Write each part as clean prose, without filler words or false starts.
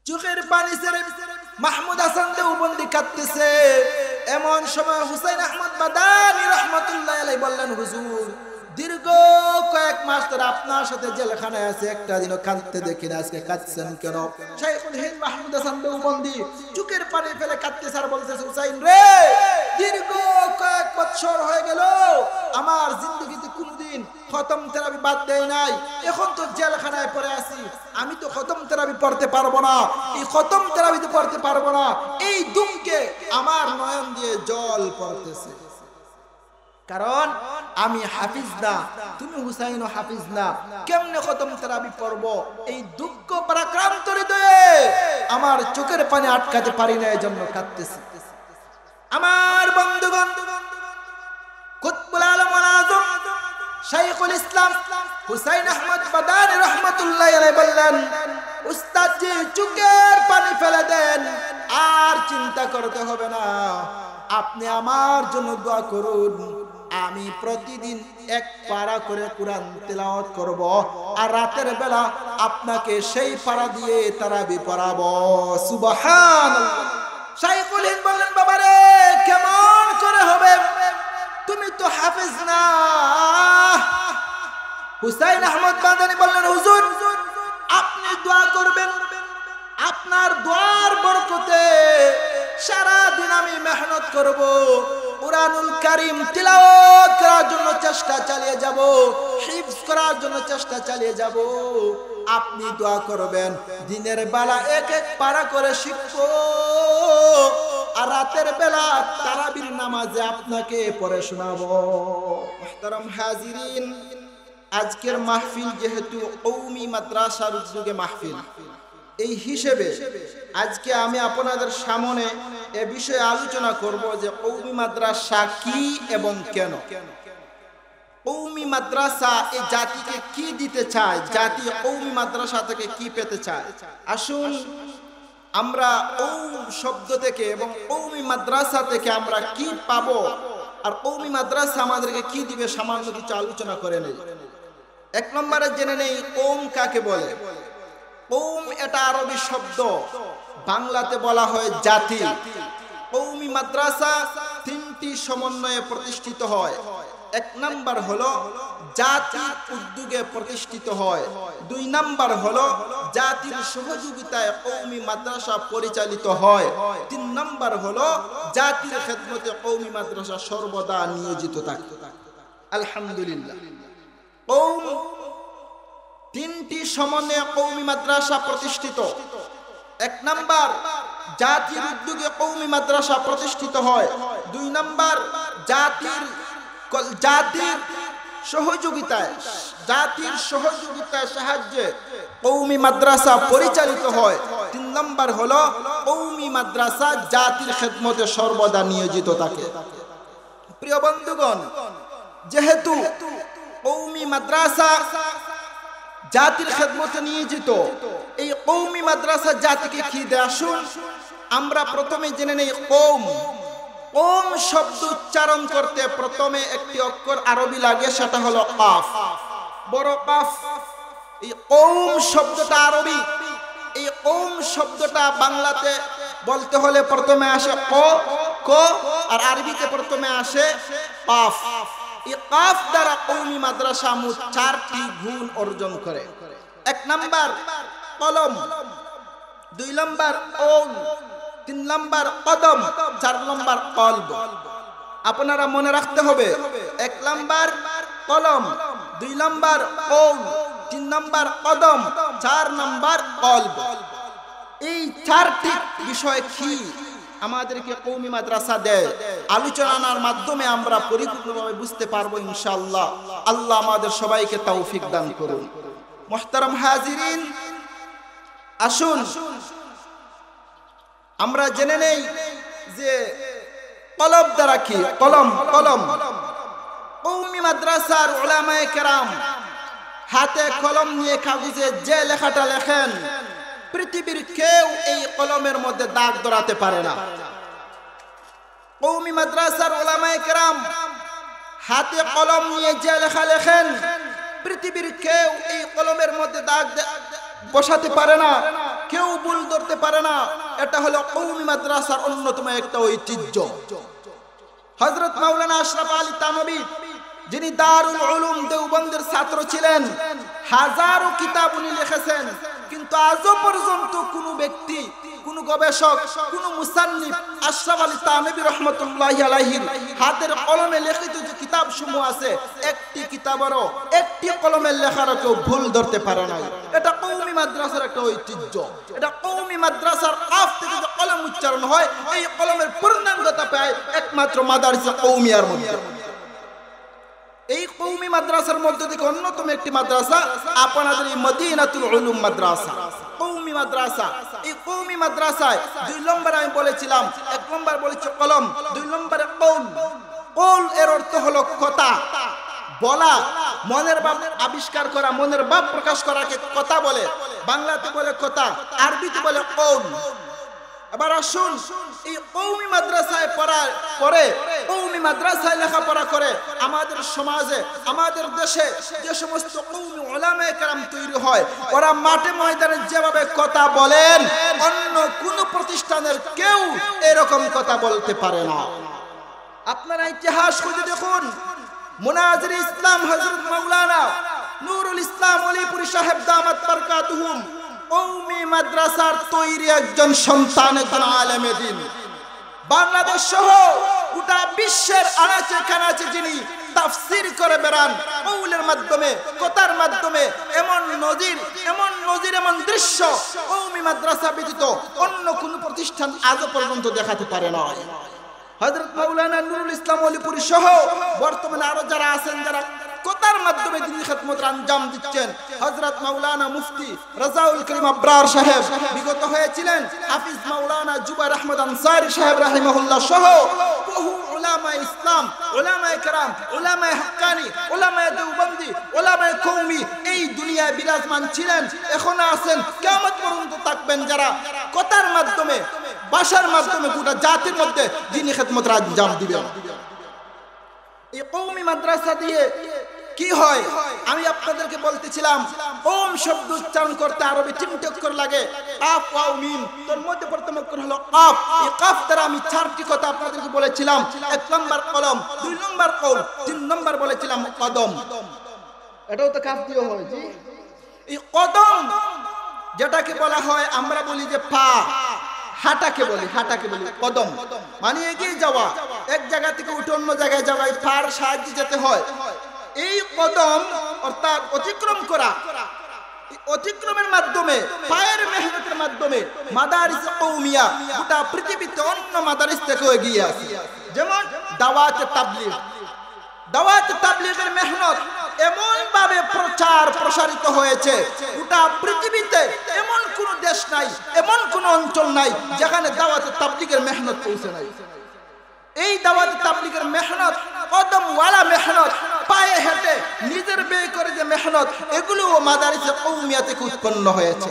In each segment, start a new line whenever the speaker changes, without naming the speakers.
চোখের পানি ছেড়ে মাহমুদ হাসান দেওবন্দি কাঁদতেছে। এমন সময় হুসাইন আহমদ মাদানী রহমাতুল্লাহ আলাইহি বললেন, হুজুর দীর্ঘ কয়েক মাস ধরে আপনার সাথে জেলখানায় আছে, একটা দিনও কাঁদতে দেখি না, আজকে কাঁদছেন কেন? শাইখুল হিন্দ মাহমুদ হাসান দেওবন্দি চোখের পানি ফেলে কাঁদতেছে আর বলতেছে, হুসাইন রে, দীর্ঘ কয়েক বছর হয়ে গেল আমার জিন্দগিতে কোনদিন খতম তেরাবি বাদ দেয় নাই। এখন তো জেলখানায় পড়ে আছি, আমি তো খতম তেরাবি পড়তে পারবো না, এই খতম তেরাবি তো পড়তে পারবো না। এই দুমকে আমার নয়ন দিয়ে জল পড়তেছে, কারণ আমি হাফিজ না, তুমি হুসাইনও হাফিজ না, কেমনে খতম তেরাবি পড়বো? এই দুঃখ পরাক্রান্ত হৃদয়ে আমার চোখের পানি আটকাতে পারি না, এজন্য কাঁদতেছি। আমার বন্ধুগণ, কুতুবুল আলম ওয়াল আযম শাইখুল ইসলাম হুসাইন আহমদ মাদানী রাহমাতুল্লাহ আলাইহি বললেন, উস্তাদ জি চোখের পানি ফেলে দেন, আর চিন্তা করতে হবে না, আপনি আমার জন্য দোয়া করুন, আমি প্রতিদিন এক পারা করে কোরআন তেলাওয়াত করব, আর রাতের বেলা আপনাকে সেই পারা দিয়ে তারাবি পড়াবো। সুবহানাল্লাহ। শাইখুল হিন্দ বললেন, বাবারে কেমন করে হবে, তুমি তো হাফেজ না। হুসাইন আহমদ মাদানী বললেন, হুজুর আপনি দোয়া করবেন, আপনার দোয়ার বরকতে সারা দিন আমি মেহনত করব, কুরআনুল কারীম তিলাওয়াত করার জন্য চেষ্টা চালিয়ে যাব, হিফজ করার জন্য চেষ্টা চালিয়ে যাব। আপনি দোয়া করবেন, দিনের বেলা এক এক পারা করে শিখবো, আর রাতের বেলা তারাবির নামাজে আপনাকে পড়ে শোনাবো। মুহতারাম হাজিরিন, আজকের মাহফিল যেহেতু কওমি মাদ্রাসার উদ্যোগে মাহফিল, এই হিসেবে আজকে আমি আপনাদের সামনে এ বিষয়ে আলোচনা করব যে কওমি মাদ্রাসা কি এবং কেন। কওমি মাদ্রাসা এই জাতিকে কি দিতে চায়, জাতি কওমি মাদ্রাসা থেকে কি পেতে চায়। আসুন আমরা কওম শব্দ থেকে এবং কওমি মাদ্রাসা থেকে আমরা কি পাবো, আর কওমি মাদ্রাসা আমাদেরকে কি দিবে, সামান্য কিছু আলোচনা করে নেই। এক নম্বরে জেনে নেই কওম কাকে বলে। কওম এটা আরবি শব্দ, বাংলাতে বলা হয় জাতি। কওমি মাদ্রাসা তিনটি সমন্বয়ে প্রতিষ্ঠিত হয়। এক নাম্বার হলো জাতির উদ্যোগে প্রতিষ্ঠিত হয়, দুই নাম্বার হলো জাতির সহযোগিতায় কওমি মাদ্রাসা পরিচালিত হয়, তিন নাম্বার হলো জাতির খেদমতে কওমি মাদ্রাসা সর্বদা নিয়োজিত থাকে। আলহামদুলিল্লাহ, কওম তিনটি সমন্বয়ে কওমি মাদ্রাসা প্রতিষ্ঠিত। এক নাম্বার জাতির উদ্যোগে কওমি মাদ্রাসা প্রতিষ্ঠিত হয়, দুই নাম্বার জাতির সহযোগিতায় সাহায্যে কওমি মাদ্রাসা পরিচালিত হয়, তিন নাম্বার হলো কওমি মাদ্রাসা জাতির খেদমতে সর্বদা নিয়োজিত থাকে। প্রিয় বন্ধুগণ, যেহেতু কওমি মাদ্রাসা জাতির খেদমতে নিয়োজিত, এই কওমি মাদ্রাসা জাতিকে কি দেয়, আসুন আমরা প্রথমে জেনে নেই কওম। কওম শব্দ উচ্চারণ করতে প্রথমে একটি অক্ষর আরবি লাগে, সেটা হলো কাফ, বড় কাফ। এই কওম শব্দটা আরবি, এই কওম শব্দটা বাংলাতে বলতে হলে প্রথমে আসে ক, আর আরবিতে প্রথমে আসে কাফ। এই কাফ দ্বারা কওমি মাদ্রাসা মোট 4টি গুণ অর্জন করে। এক নাম্বার কলম, দুই নাম্বার কওল, তিন নাম্বার কদম, 4 নাম্বার কলব। আপনারা মনে রাখতে হবে, 1 নাম্বার কলম, 2 নাম্বার কওল, 3 নাম্বার কদম, 4 নাম্বার কলব। এই 4টি বিষয় কি আমাদেরকে কওমি মাদ্রাসা দেয়, আলোচনার মাধ্যমে আমরা পরিপূর্ণভাবে বুঝতে পারবো ইনশাআল্লাহ। আল্লাহ আমাদের সবাইকে তৌফিক দান করুন। মুহতারাম হাজিরিন, আসুন আমরা জেনে নেই যে কলম দ্বারা কি। কলম কওমি মাদ্রাসার উলামায়ে কেরাম হাতে কলম নিয়ে কাগজে যে লেখাটা লেখেন, পৃথিবীর কেউ এই কলমের মধ্যে দাগ ধরাতে পারে না। কওমি মাদ্রাসার উলামায়ে কেরাম হাতে কলম নিয়ে যে লেখা লেখেন, পৃথিবীর কেউ এই কলমের মধ্যে দাগ বসাতে পারে না। কেউ ভুল ধরতে পারে না। এটা হলো কওমি মাদ্রাসার অন্যতম একটা ঐতিহ্য। হযরত মাওলানা আশরাফ আলী থানভী যিনি দারুল উলুম দেওবন্দের ছাত্র ছিলেন, হাজারো কিতাব উনি লিখেছেন, কিন্তু আজও পর্যন্ত কোনো ব্যক্তি, কোন গবেষক, কোন মুসান্নিফ আশরাফ আলী থানভী রাহমাতুল্লাহি আলাইহির হাতের কলমে লিখিত যে কিতাব সমূহ আছে, একটি কিতাবেরও, একটি কলমের লেখারও কেউ ভুল ধরতে পারে না। এটা কওমি মাদ্রাসার একটা ঐতিহ্য। এটা কওমি মাদ্রাসার কাফ থেকে যে কলম উচ্চারণ হয়, এই কলমের পূর্ণাঙ্গতা পায় একমাত্র মাদারিসে কওমিয়ার মধ্যে। এই কওমি মাদ্রাসার মধ্যে থেকে অন্যতম একটি মাদ্রাসা আপনাদের এই মদিনাতুল উলুম মাদ্রাসা, কওমি মাদ্রাসা। এই কওমি মাদ্রাসায় 2 নম্বর আমি বলেছিলাম, 1 নম্বর বলেছি কলম, 2 নম্বরে কওল। কওল এর অর্থ হলো কথা বলা, মনের ভাব আবিষ্কার করা, মনের ভাব প্রকাশ করাকে কথা বলে। বাংলাতে বলে কথা, আরবিতে বলে কওল। এবার আসুন, এই কওমি মাদ্রাসায় পড়ার পরে, কওমি মাদ্রাসায় লেখাপড়া করে আমাদের সমাজে, আমাদের দেশে যে সমস্ত কওমি উলামায়ে কেরাম তৈরি হয়, ওরা মাঠে ময়দানে যেভাবে কথা বলেন, অন্য কোন প্রতিষ্ঠানের কেউ এরকম কথা বলতে পারে না। আপনারা ইতিহাস খুঁজে দেখুন, মুনাজির ইসলাম হযরত মাওলানা নুরুল ইসলাম ওলিপুরি সাহেব দামাত বরকাতুহুম কওমি মাদ্রাসার তৈরি একজন সন্তান, একজন আলেমে দ্বীন। বাংলাদেশ সহ গোটা বিশ্বের আনাচে কানাচে যিনি তাফসীর করে বেড়ান কওলের মাধ্যমে, কথার মাধ্যমে, এমন নজির, এমন দৃশ্য কওমি মাদ্রাসা ব্যতীত অন্য কোন প্রতিষ্ঠান আজও পর্যন্ত দেখাতে পারে না। হযরত মাওলানা নুরুল ইসলাম ওলিপুরি সহ বর্তমানে আরো যারা আছেন, যারা কথার মাধ্যমে দ্বীনি খিদমতের আঞ্জাম দিচ্ছেন, হযরত মাওলানা মুফতি রাজাউল করিম আবরার সাহেব বিগত হয়েছিলেন, হাফিজ মাওলানা জুবাইর আহমদ আনসারী সাহেব রাহিমাহুল্লাহ সহ বহু উলামায়ে ইসলাম, উলামায়ে কেরাম, উলামায়ে হাক্কানি, উলামায়ে দেওবন্দি, উলামায়ে কওমি এই দুনিয়ায় বিরাজমান ছিলেন, এখনো আছেন, কিয়ামত পর্যন্ত থাকবেন, যারা কথার মাধ্যমে, ভাষার মাধ্যমে গোটা জাতির মধ্যে দ্বীনি খিদমতের আঞ্জাম দিবেন। এই কওমি মাদ্রাসা দিয়ে কি হয় আমি আপনাদেরকে বলতেছিলাম, ওম শব্দ উচ্চারণ করতে আরবি 3টি অক্ষর লাগে, কাফ ওয়াও মিম, তার মধ্যে প্রথম অক্ষর হলো কাফ। এই কাফ দ্বারা আমি 4টি কথা আপনাদেরকে বলেছিলাম। 1 নম্বর কলম, 2 নম্বর কওল, 3 নম্বর বলেছিলাম কদম। এটাও তো কাফ দিয়ে হয়। জি, এই কদম যেটাকে বলা হয়, আমরা বলি যে পা, হাঁটাকে বলি কদম, মানে এগিয়ে যাওয়া, এক জায়গা থেকে উঠে অন্য জায়গায় যাওয়া, এই পার সাহায্যে যেতে হয়। এই কদম অর্থাৎ অতিক্রম করা, অতিক্রমের মাধ্যমে, পায়ের মেহনতের মাধ্যমে মাদারিস কওমিয়া গোটা পৃথিবীতে অন্য মাদারিস থেকে এগিয়ে আছে। যেমন দাওয়াতে তাবলীগ, দাওয়াতে তাবলীগের মেহনত এমন ভাবে প্রচার প্রসারিত হয়েছে, গোটা পৃথিবীতে এমন কোন দেশ নাই, এমন কোন অঞ্চল নাই যেখানে দাওয়াতে তাবলীগের মেহনত পৌঁছে নাই। এই দাওয়াতে তাবলীগের মেহনত, কদমওয়ালা মেহনত, পায়ে হেঁটে নিজের ব্যয় করে যে মেহনত, এগুলো মাদারিসে কওমিয়া থেকে উৎপন্ন হয়েছে।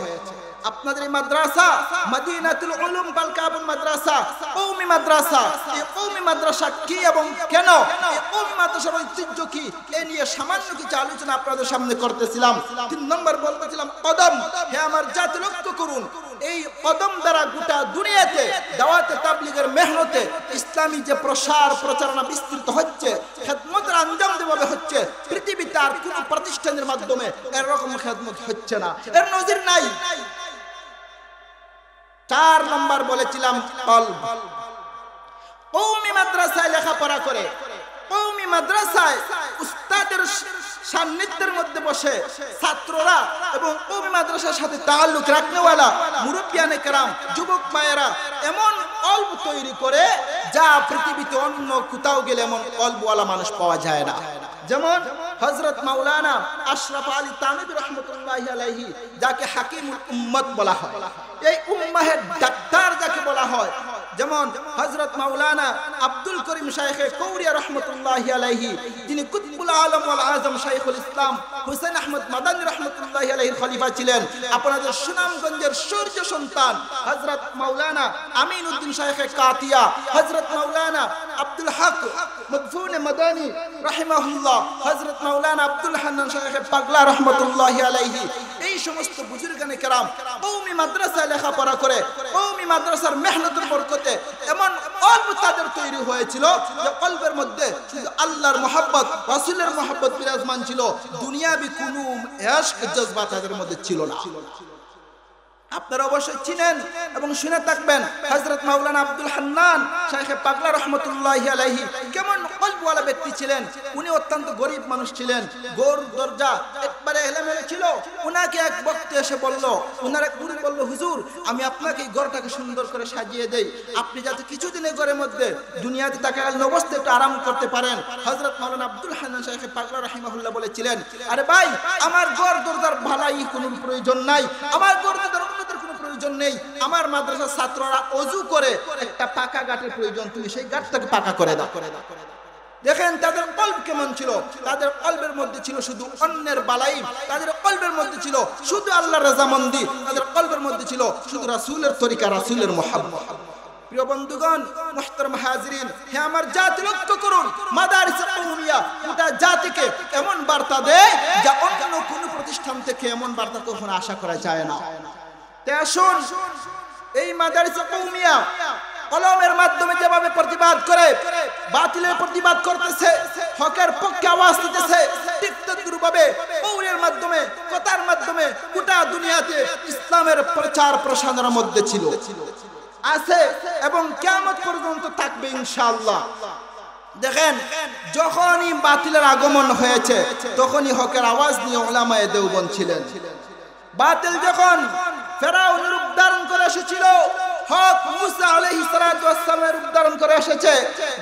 আপনাদের এই মাদ্রাসা মদিনাতুল উলুম বালকাবুল মাদ্রাসা, কওমি মাদ্রাসা, এই কওমি মাদ্রাসা কি এবং কেন, এই কওমি মাদ্রাসার ঐতিহ্য কি, এ নিয়ে সামান্য কিছু আলোচনা আপনাদের সামনে করতেছিলাম। 3 নম্বর বলতেছিলাম কদম। হে আমার জাতি, লক্ষ্য করুন, এই কদম দ্বারা গোটা দুনিয়াতে দাওয়াতে তাবলীগের মেহনতে ইসলামী যে প্রসার প্রচারণা বিস্তৃত হচ্ছে, খিদমতের আঞ্জাম যেভাবে হচ্ছে, পৃথিবীতে আর কোন প্রতিষ্ঠানের মাধ্যমে এরকম খিদমত হচ্ছে না, এর নজির নাই। 4 নম্বর বলেছিলাম কলব। কওমি মাদ্রাসায় লেখাপড়া করে, কওমি মাদ্রাসায় উস্তাদের সান্নিধ্যের মধ্যে বসে ছাত্ররা এবং কওমি মাদ্রাসার সাথে তাআল্লুক রাখনেওয়ালা মুরব্বিয়ানে কেরাম, যুবক মায়েরা এমন কলব তৈরি করে যা পৃথিবীতে অন্য কোথাও গেলে এমন কলবওয়ালা মানুষ পাওয়া যায় না। যেমন হযরত মাওলানা আশরাফ আলী থানভী রাহমাতুল্লাহি আলাইহি, যাকে হাকিমুল উম্মত বলা হয়, এই উম্মাহের ডাক্তার যাকে বলা হয়। যেমন হযরত মাওলানা আব্দুল করিম শাইখে কৌরিয়া রাহমাতুল্লাহি আলাইহি, যিনি কুতুবুল আলম ওয়াল আযম শাইখুল ইসলাম হুসাইন আহমদ মাদানী রাহমাতুল্লাহি আলাইহির খলিফা ছিলেন। আপনাদের সুনামগঞ্জের সূর্য সন্তান হযরত মাওলানা আমিন উদ্দিন শাইখে কাতিয়া, হযরত মাওলানা আব্দুল হক মদফুন মাদানী রাহিমাহুল্লাহ, হযরত মাওলানা আব্দুল হান্নান শাইখে পাগলা রাহমাতুল্লাহি আলাইহি, এই এই সমস্ত বুজুর্গানে কেরাম কওমি মাদ্রাসায় লেখাপড়া করে কওমি মাদ্রাসার মেহনতের বরকতে এমন কলব তাদের তৈরি হয়েছিল যে কলবের মধ্যে শুধু আল্লাহর মহব্বত রাসূলের মহব্বত বিরাজমান ছিল, দুনিয়াবি কোনো ইশক জজবা তাদের মধ্যে ছিল না। আপনারা অবশ্যই চিনেন এবং শুনে থাকবেন হযরত মাওলানা আব্দুল হান্নান শাইখে পাগলা রাহমাতুল্লাহি আলাইহি কেমন কলবওয়ালা ব্যক্তি ছিলেন। উনি অত্যন্ত গরিব মানুষ ছিলেন, গোর দরজা একবারে এলোমেলো ছিল। উনাকে এক ব্যক্তি এসে বলল, উনার এক মুরিদ বলল, হুজুর আমি আপনাকে এই ঘরটাকে সুন্দর করে সাজিয়ে দেই, আপনি যাতে কিছুদিন এই ঘরের মধ্যে দুনিয়াতে থাকাকালীন অবস্থায় একটু আরাম করতে পারেন। হযরত মাওলানা আব্দুল হান্নান শাইখে পাগলা রাহিমাহুল্লাহ বলেছিলেন, আরে ভাই আমার ঘর দরজার ভালাই কোনো প্রয়োজন নাই, আমার ঘর দরজার কোনো প্রয়োজন নেই, আমার মাদ্রাসার ছাত্ররা ওযু করে একটা পাকা গাটের প্রয়োজন, তুমি সেই গাটটাকে পাকা করে দাও। দেখেন তাদের কলব কেমন ছিল, তাদের কলবের মধ্যে ছিল শুধু অন্যের বালাই, তাদের কলবের মধ্যে ছিল শুধু আল্লাহর রাজামন্দি, তাদের কলবের মধ্যে ছিল শুধু রাসূলের তরিকা, রাসূলের মুহাব্বত। প্রিয় বন্ধুগণ, মুহতারাম হাজিরিন, হে আমার জাতি লক্ষ্য করুন, মাদারিসে কওমিয়া গোটা জাতিকে এমন বার্তা দেয় যা অন্য কোনো প্রতিষ্ঠান থেকে এমন বার্তা কখনো আশা করা যায় না। তাই আসুন এই মাদারিসে কওমিয়া কলমের মাধ্যমে যেভাবে প্রতিবাদ করে, বাতিলের প্রতিবাদ করতেছে, হকের পক্ষে আওয়াজ দিতেছে, ঠিক তদ্রুপভাবে কওলের মাধ্যমে, কথার মাধ্যমে গোটা দুনিয়াতে ইসলামের প্রচার প্রসারের মধ্যে ছিল, আছে এবং কিয়ামত পর্যন্ত থাকবে ইনশাআল্লাহ। দেখেন যখনই বাতিলের আগমন হয়েছে তখনই হকের আওয়াজ নিয়ে উলামায়ে দেওবন্দ ছিলেন। বাতিল যখন ফেরাউনের রূপ ধারণ করে এসেছিল, হক মুসা আলাইহিস সালাতু ওয়াস সালামের রূপ ধারণ করে এসেছে।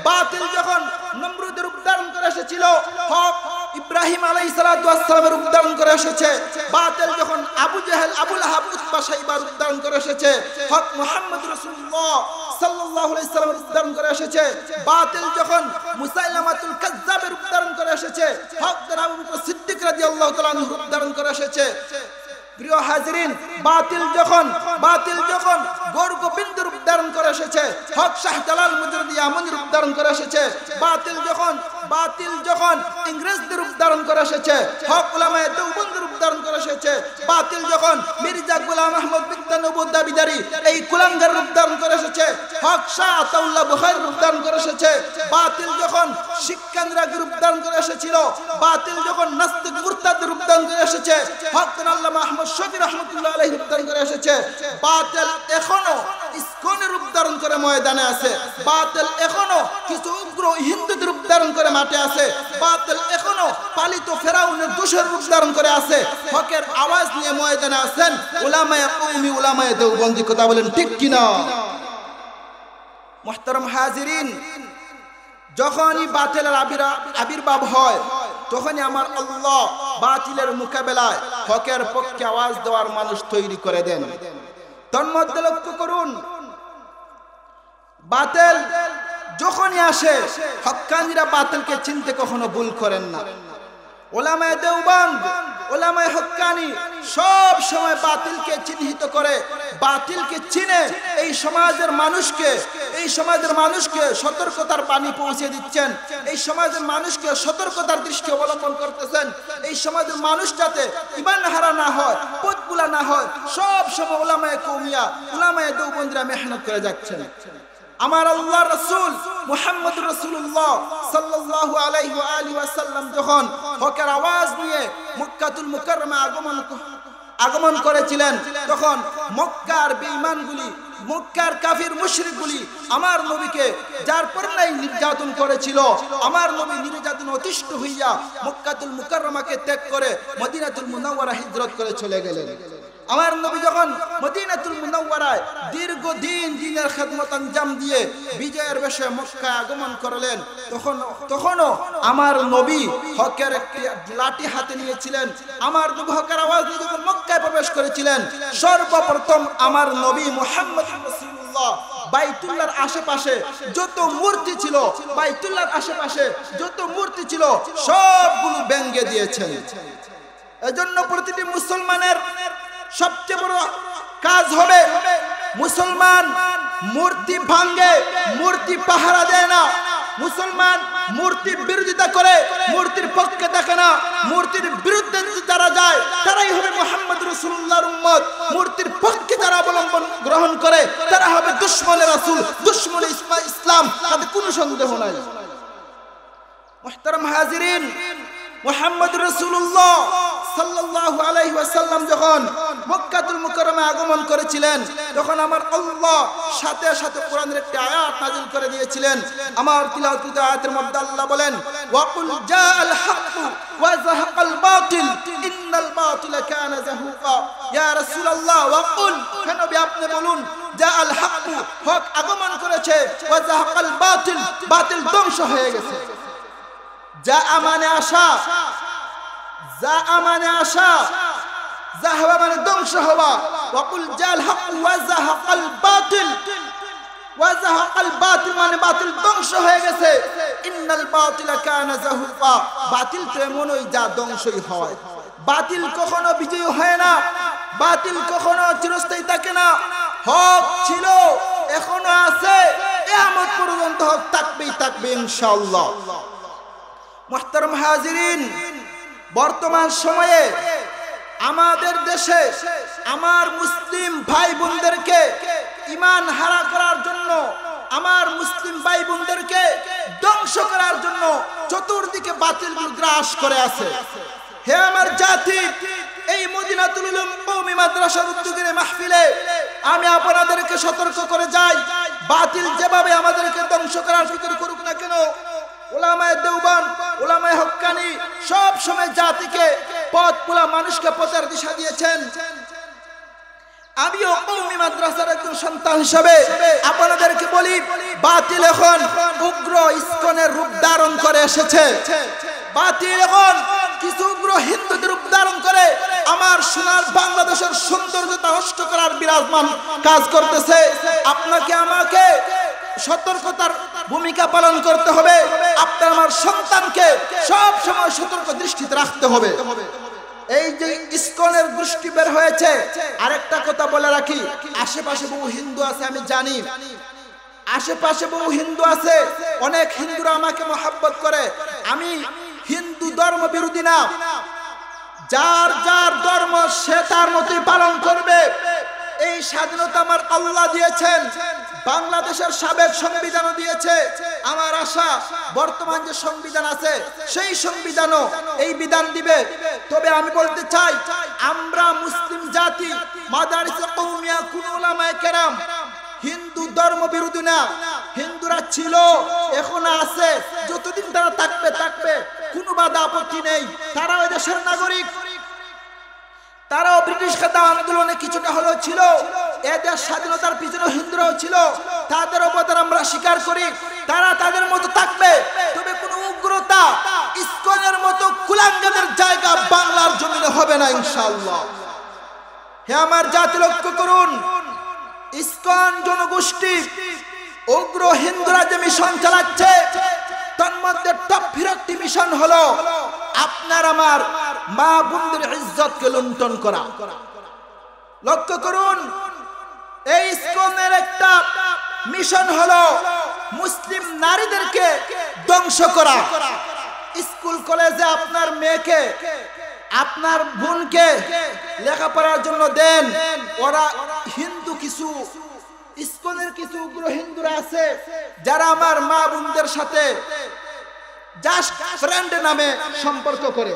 বাতিল যখন নমরুদের রূপ ধারণ করে এসেছিল, হক ইব্রাহিম আলাইহিস সালাতু ওয়াস সালামের রূপ ধারণ করে এসেছে। বাতিল যখন আবু জাহেল, আবু লাহাব, উতবা, শাইবার রূপ ধারণ করে এসেছে, হক মুহাম্মদ রাসূলুল্লাহ সাল্লাল্লাহু আলাইহি সাল্লামের রূপ ধারণ করে এসেছে। বাতিল যখন মুসাইলামাতুল কাজ্জাবের রূপ ধারণ করে এসেছে, হক আবু বকর সিদ্দিক রাদিয়াল্লাহু তাআলা আনহু রূপ ধারণ করে এসেছে। প্রিয় হাজিরিন, বাতিল যখন গৌর গোবিন্দ রূপ ধারণ করে এসেছে, হক শাহজালাল মুজাদ্দিদ ইয়ামানি রূপ ধারণ করে এসেছে। বাতিল যখন ইংরেজদের রূপ ধারণ করে এসেছে, হক উলামায়ে দেওবন্দ রূপ ধারণ করে এসেছে। বাতিল যখন মির্জা গোলাম আহমদ বিদ্যানবুদ দাবিদারি এই কুলাঙ্গার রূপ ধারণ করে এসেছে, হক শাহ আতাউল্লাহ বুখারী রূপ ধারণ করে এসেছে। বাতিল যখন শিক্ষান্দ্রা রূপ ধারণ করে এসেছিল, বাতিল যখন নাস্তিক মুরতাদ রূপ ধারণ করে এসেছে, হক আল্লামা আহমদ শফি রাহমাতুল্লাহ আলাইহি রূপ ধারণ করে এসেছে। বাতিল এখনো ইসকনের রূপ ধারণ করে ময়দানে আছে, বাতিল এখনো কিছু উগ্র হিন্দুদের রূপ ধারণ করে মাঠে আছে, বাতিল এখনো পালিত ফেরাউনের দোষের রূপ ধারণ করে আছে। হকের আওয়াজ নিয়ে ময়দানে আছেন উলামায়ে কওমি, উলামায়ে দেওবন্দি। কথা বলেন ঠিক কিনা? মুহতারাম হাজিরিন, যখনই বাতিলের আবির্ভাব হয় তখনই আমার আল্লাহ বাতিলের মোকাবেলায় হকের পক্ষে আওয়াজ দেওয়ার মানুষ তৈরি করে দেন। তন্মধ্যে লক্ষ্য করুন, বাতিল যখনই আসে হক্কানিরা বাতিলকে চিনতে কখনো ভুল করেন না। উলামায়ে দেওবন্দ, উলামায়ে হক্কানি সব সময় বাতিলকে চিহ্নিত করে, বাতিলকে চিনে এই সমাজের মানুষকে সতর্কতার বাণী পৌঁছে দিচ্ছেন, এই সমাজের মানুষকে সতর্কতার দৃষ্টি অবলম্বন করতেছেন। এই সমাজের মানুষ যাতে ঈমান হারা না হয়, পথভুলা না হয়, সব সময় উলামায়ে কওমিয়া, উলামায়ে দেওবন্দরা মেহনত করে যাচ্ছেন। আমার আল্লাহর রাসূল মুহাম্মদুর রাসূলুল্লাহ সাল্লাল্লাহু আলাইহি ওয়া আলিহি ওয়াসাল্লাম যখন হকের আওয়াজ নিয়ে মক্কাতুল মুকাররমা আগমন করেছিলেন, তখন মক্কার বেঈমানগুলি, মক্কার কাফির মুশরিকগুলি আমার নবীকে যার পরনাই নির্যাতন করেছিল, আমার নবী নির্যাতন অতিষ্ঠ হইয়া মক্কাতুল মুকাররমাকে ত্যাগ করে মদিনাতুল মুনাওয়ারা হিজরত করে চলে গেলেন। আমার নবী যখন মদিনাতুল মুনাওয়ারায় দীর্ঘদিন দ্বীনের খেদমত আঞ্জাম দিয়ে বিজয়ের বেশে মক্কায় আগমন করলেন, তখনও আমার নবী হকের একটি লাঠি হাতে নিয়েছিলেন। আমার নবী হকের আওয়াজ দিয়ে যখন মক্কায় প্রবেশ করেছিলেন, সর্বপ্রথম আমার নবী মুহাম্মদ রাসূলুল্লাহ বাইতুল্লাহর আশেপাশে যত মূর্তি ছিল, বাইতুল্লাহর আশেপাশে যত মূর্তি ছিল সবগুলো ভেঙে দিয়েছেন। এজন্য প্রতিটি মুসলমানের সবচেয়ে বড় কাজ হবে, মুসলমান মূর্তি ভাঙে, মূর্তি পাহারা দেয় না, মুসলমান মূর্তির বিরোধিতা করে, মূর্তির পক্ষে থাকে না, মূর্তির বিরুদ্ধে যারা যায় তারাই হবে মুহাম্মদ রাসূলুল্লাহর উম্মত। মূর্তির পক্ষে যারা অবলম্বন গ্রহণ করে তারা হবে দুশমনে রাসূল, দুশমনে ইসলাম, তাতে কোনো সন্দেহ নাই। মুহতারাম হাজিরিন, মুহাম্মদ রাসূলুল্লাহ সাল্লাল্লাহু আলাইহি ওয়াসাল্লাম যখন মক্কাতুল মুকাররমে আগমন করেছিলেন তখন আমার আল্লাহ সাথে সাথে কোরআনের একটি আয়াত নাযিল করে দিয়েছিলেন। আমার তিলাওয়াত আয়াতের মধ্যে আল্লাহ বলেন, ওয়া কুল জাআল হাক্কু ওয়া যাহাকাল বাতিল ইন্নাল বাতিলা কানা যাহুকা। ইয়া রাসূলুল্লাহ, ওয়া কুল, হে নবী আপনি বলুন, জাআল হাক্কু, হক আগমন করেছে, ওয়া যাহাকাল বাতিল, বাতিল ধ্বংস হয়ে গেছে। যা মানে আশা, যা মানে আশা, যাহবা মানে ধ্বংস হওয়া। ওয়াকুল জাল হক ওয়া যাহাকাল বাতিল, ওয়া যাহাকাল বাতিল মানে বাতিল ধ্বংস হয়ে গেছে। ইন্নাল বাতিলা কানা যাহুকা, বাতিল তো এমনই যা ধ্বংসই হয়। বাতিল কখনো বিজয়ী হয় না, বাতিল কখনো চিরস্থায়ী থাকে না। হক ছিল, এখনো আছে, কিয়ামত পর্যন্ত হক থাকবেই থাকবে ইনশাআল্লাহ। মুহতারাম হাজিরিন, বর্তমান সময়ে আমাদের দেশে আমার মুসলিম ভাই বোনদেরকে ঈমান হারা করার জন্য, আমার মুসলিম ভাই বোনদেরকে ধ্বংস করার জন্য চতুর্দিকে বাতিল গ্রাস করে আছে। হে আমার জাতি, এই মদিনাতুল উলুম কওমি মাদ্রাসার উদ্যোগের মাহফিলে আমি আপনাদেরকে সতর্ক করে যাই, বাতিল যেভাবে আমাদেরকে ধ্বংস করার ফিকির করুক না কেন, উলামায়ে দেওবান, উলামায়ে হক্কানি সব সময় জাতিকে পথ ভোলা মানুষকে পথের দিশা দিয়েছেন। আমিও কওমি মাদ্রাসার একজন সন্তান হিসেবে আপনাদেরকে বলি, বাতিল এখন উগ্র ইসকনের রূপ ধারণ করে এসেছে। বাতিল এখন কিছু উগ্র হিন্দুদের রূপ ধারণ করে আমার সোনার বাংলাদেশের সৌন্দর্যতা নষ্ট করার বিরাজমান কাজ করতেছে। আপনাকে আমাকে সতর্কতার ভূমিকা পালন করতে হবে। আপনার আমার সন্তানকে সব সময় সতর্ক দৃষ্টিতে রাখতে হবে। এই যে ইসকনের গোষ্ঠী বের হয়েছে, আরেকটা কথা বলে রাখি, আশেপাশে বহু হিন্দু আছে, আমি জানি আশেপাশে বহু হিন্দু আছে, অনেক হিন্দুরা আমাকে মহব্বত করে। আমি হিন্দু ধর্ম বিরোধী না, যার যার ধর্ম সে তার মতোই পালন করবে। এই স্বাধীনতা আমার আল্লাহ দিয়েছেন, বাংলাদেশের সাবেক সংবিধানও দিয়েছে। আমার আশা বর্তমান যে সংবিধান আছে সেই সংবিধানও এই বিধান দিবে। তবে আমি বলতে চাই, আমরা মুসলিম জাতি, মাদারিসে কওমিয়া, কোন উলামায়ে কেরাম হিন্দু ধর্ম বিরোধী না। হিন্দুরা ছিল, এখন আছে, যতদিন তারা থাকবে কোনো বাধা আপত্তি নেই। তারা ওই দেশের নাগরিক, তারাও ব্রিটিশ খাতা আন্দোলনে কিছুটা হলেও ছিল, এদের স্বাধীনতার পিছনে হিন্দুরাও ছিল, তাদের অবদান আমরা স্বীকার করি। তারা তাদের মতো থাকবে, তবে কোনো উগ্রতা ইসকনের মতো কুলাঙ্গাদের জায়গা বাংলার জমিনে হবে না ইনশাআল্লাহ। হে আমার জাতি, লক্ষ্য করুন, ইসকন জনগোষ্ঠী উগ্র হিন্দুরা যে মিশন চালাচ্ছে, তার মধ্যে টপ ফিরতি মিশন হলো আপনার আমার মা বোনদের ইজ্জতকে লুণ্ঠন করা। লক্ষ্য করুন, এই ইসকনের একটা মিশন হলো মুসলিম নারীদেরকে ধ্বংস করা। স্কুল কলেজে আপনার মেয়েকে, আপনার বোনকে লেখাপড়ার জন্য দেন, ওরা হিন্দু কিছু ইসকনের কিছু উগ্র হিন্দুরা আছে যারা আমার মা বোনদের সাথে জাস্ট ফ্রেন্ড নামে সম্পর্ক করে,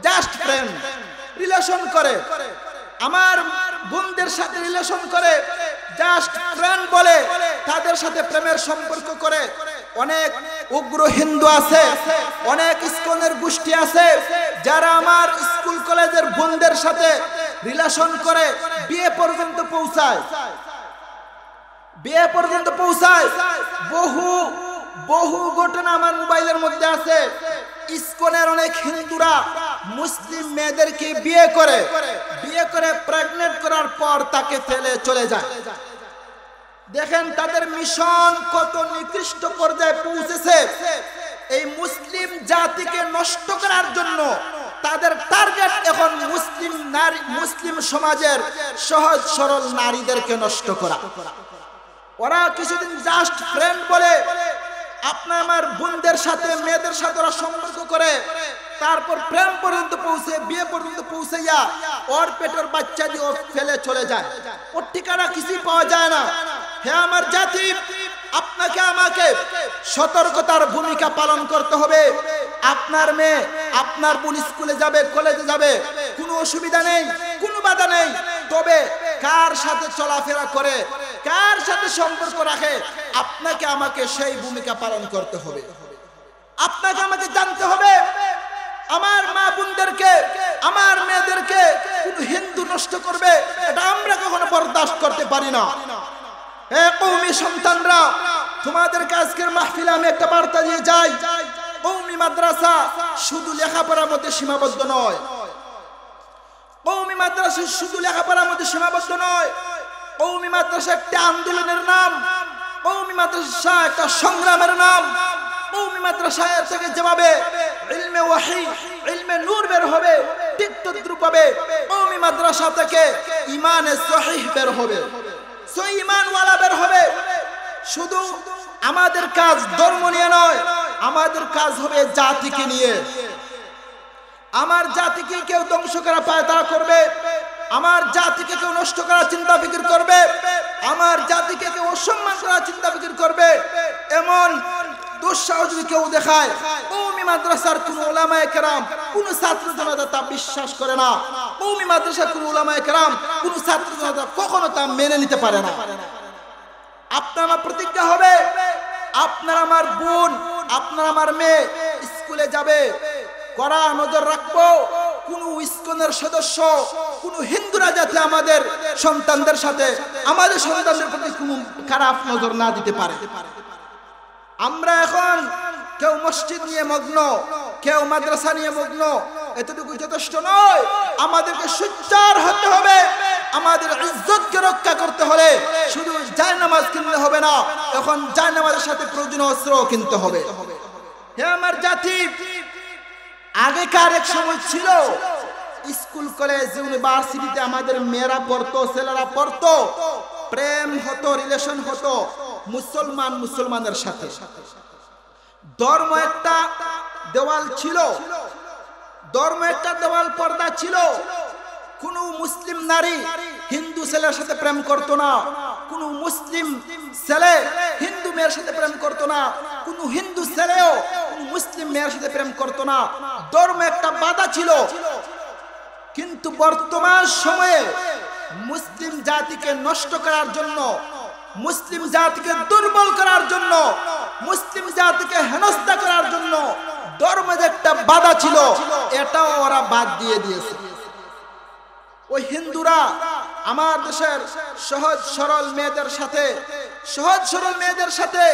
জাস্ট ফ্রেন্ড রিলেশন করে, আমার বোনদের সাথে রিলেশন করে, জাস্ট ফ্রেন্ড বলে তাদের সাথে প্রেমের সম্পর্ক করে। অনেক উগ্র হিন্দু আছে, অনেক ইসকনের গোষ্ঠী আছে যারা আমার স্কুল কলেজের বোনদের সাথে রিলেশন করে, বিয়ে পর্যন্ত পৌঁছায়, বিয়ে পর্যন্ত পৌঁছায়। বহু ঘটনা আমার মোবাইলের মধ্যে আছে। ইসকনের অনেক হিন্দুরা মুসলিম মেয়েদেরকে বিয়ে করে প্রেগনেন্ট করার পর তাকে ফেলে চলে যায়। দেখেন তাদের মিশন কত নিকৃষ্ট পর্যায়ে পৌঁছেছে। এই মুসলিম জাতিকে নষ্ট করার জন্য তাদের টার্গেট এখন মুসলিম নারী, মুসলিম সমাজের সহজ সরল নারীদেরকে নষ্ট করা। ওরা কিছুদিন জাস্ট ফ্রেন্ড বলে আপনার আমার বোনদের সাথে মেয়েদের সাথে ওরা সম্পর্ক করে, তারপর প্রেম পর্যন্ত পৌঁছে, বিয়ে পর্যন্ত পৌঁছাইয়া ওর পেটের বাচ্চা দিয়ে ও ফেলে চলে যায়, ওর ঠিকানা কিছুই পাওয়া যায় না। হে আমার জাতি, আপনাকে আমাকে সতর্কতার ভূমিকা পালন করতে হবে। আপনার মেয়ে, আপনার বোন স্কুলে যাবে, কলেজে যাবে, কোনো অসুবিধা নেই, কোনো বাধা নেই, তবে কার সাথে চলাফেরা করে, কার সাথে সম্পর্ক রাখে, আপনাকে আমাকে সেই ভূমিকা পালন করতে হবে। আপনাকে আমাকে জানতে হবে আমার মা বোনদেরকে, আমার মেয়েদেরকে কোন হিন্দু নষ্ট করবে, এটা আমরা কখনো বরদাস্ত করতে পারি না। হে কওমি সন্তানরা, তোমাদেরকে আজকের মাহফিলে আমি একটা বার্তা দিয়ে যাই। কওমি মাদ্রাসা শুধু লেখাপড়ার মধ্যে সীমাবদ্ধ নয়। কওমি মাদ্রাসা শুধু লেখাপড়ার মধ্যে সীমাবদ্ধ নয়। কওমি মাদ্রাসা একটা আন্দোলনের নাম, কওমি মাদ্রাসা একটা সংগ্রামের নাম। কওমি মাদ্রাসা থেকে যেভাবে ইলমে ওয়াহি, ইলমে নূর বের হবে, ঠিক তদ্রুপভাবে কওমি মাদ্রাসা থেকে ঈমানে সহিহ বের হবে, সহিহ ঈমান ওয়ালা বের হবে। শুধু আমাদের কাজ ধর্ম নিয়ে নয়, আমাদের কাজ হবে জাতিকে নিয়ে। আমার জাতিকে কেউ ধ্বংস করা পায়তারা করবে, আমার জাতিকে কেউ নষ্ট করার চিন্তা ফিকির করবে, আমার জাতিকে কেউ অসম্মান করার চিন্তা ফিকির করবে, এমন দুঃসাহস যদি কেউ দেখায়, কওমি মাদ্রাসার কোন উলামায়ে কেরাম, কোন ছাত্র জনতা তা বিশ্বাস করে না। কওমি মাদ্রাসার কোন উলামায়ে কেরাম, কোন ছাত্র জনতা কখনো তা মেনে নিতে পারে না। আপনার আমার প্রতিজ্ঞা হবে, আপনার আমার বোন, আপনার আমার মেয়ে স্কুলে যাবে, কড়া নজর রাখবো কোন ইসকনের সদস্য, কোন হিন্দুরা যাতে আমাদের সন্তানদের সাথে, আমাদের সন্তানদের প্রতি কোন খারাপ নজর না দিতে পারে। আমরা এখন কেউ মসজিদ নিয়ে মগ্ন, কেউ মাদ্রাসা নিয়ে মগ্ন, এতটুকু যথেষ্ট নয়। আমাদেরকে সোচ্চার হতে হবে। আমাদের ইজ্জতকে রক্ষা করতে হলে শুধু জায়নামাজ কিনলে হবে না, এখন জায়নামাজের সাথে প্রয়োজনীয় অস্ত্র কিনতে হবে। হে আমার জাতি, আগেকার এক সময় ছিল স্কুল, কলেজ, ইউনিভার্সিটিতে আমাদের মেয়েরা পড়তো, ছেলেরা পড়তো, প্রেম হতো, রিলেশন হতো মুসলমান মুসলমানের সাথে। ধর্ম একটা দেওয়াল ছিল, ধর্ম একটা দেওয়াল পর্দা ছিল। কোন মুসলিম নারী হিন্দু ছেলের সাথে প্রেম করতো না, কোন মুসলিম ছেলে হিন্দু মেয়ের সাথে প্রেম করতো না, কোন হিন্দু ছেলেও মুসলিম মেয়ের সাথে প্রেম করতো না। ধর্ম একটা বাধা ছিল। কিন্তু বর্তমান সময়ে মুসলিম জাতিকে নষ্ট করার জন্য, মুসলিম জাতিকে দুর্বল করার জন্য, মুসলিম জাতিকে হেনস্থা করার জন্য ধর্মের একটা বাধা ছিল, এটাও ওরা বাদ দিয়ে দিয়েছে। ওই হিন্দুরা আমার দেশের সহজ সরল মেয়েদের সাথে, সহজ সরল মেয়েদের সাথে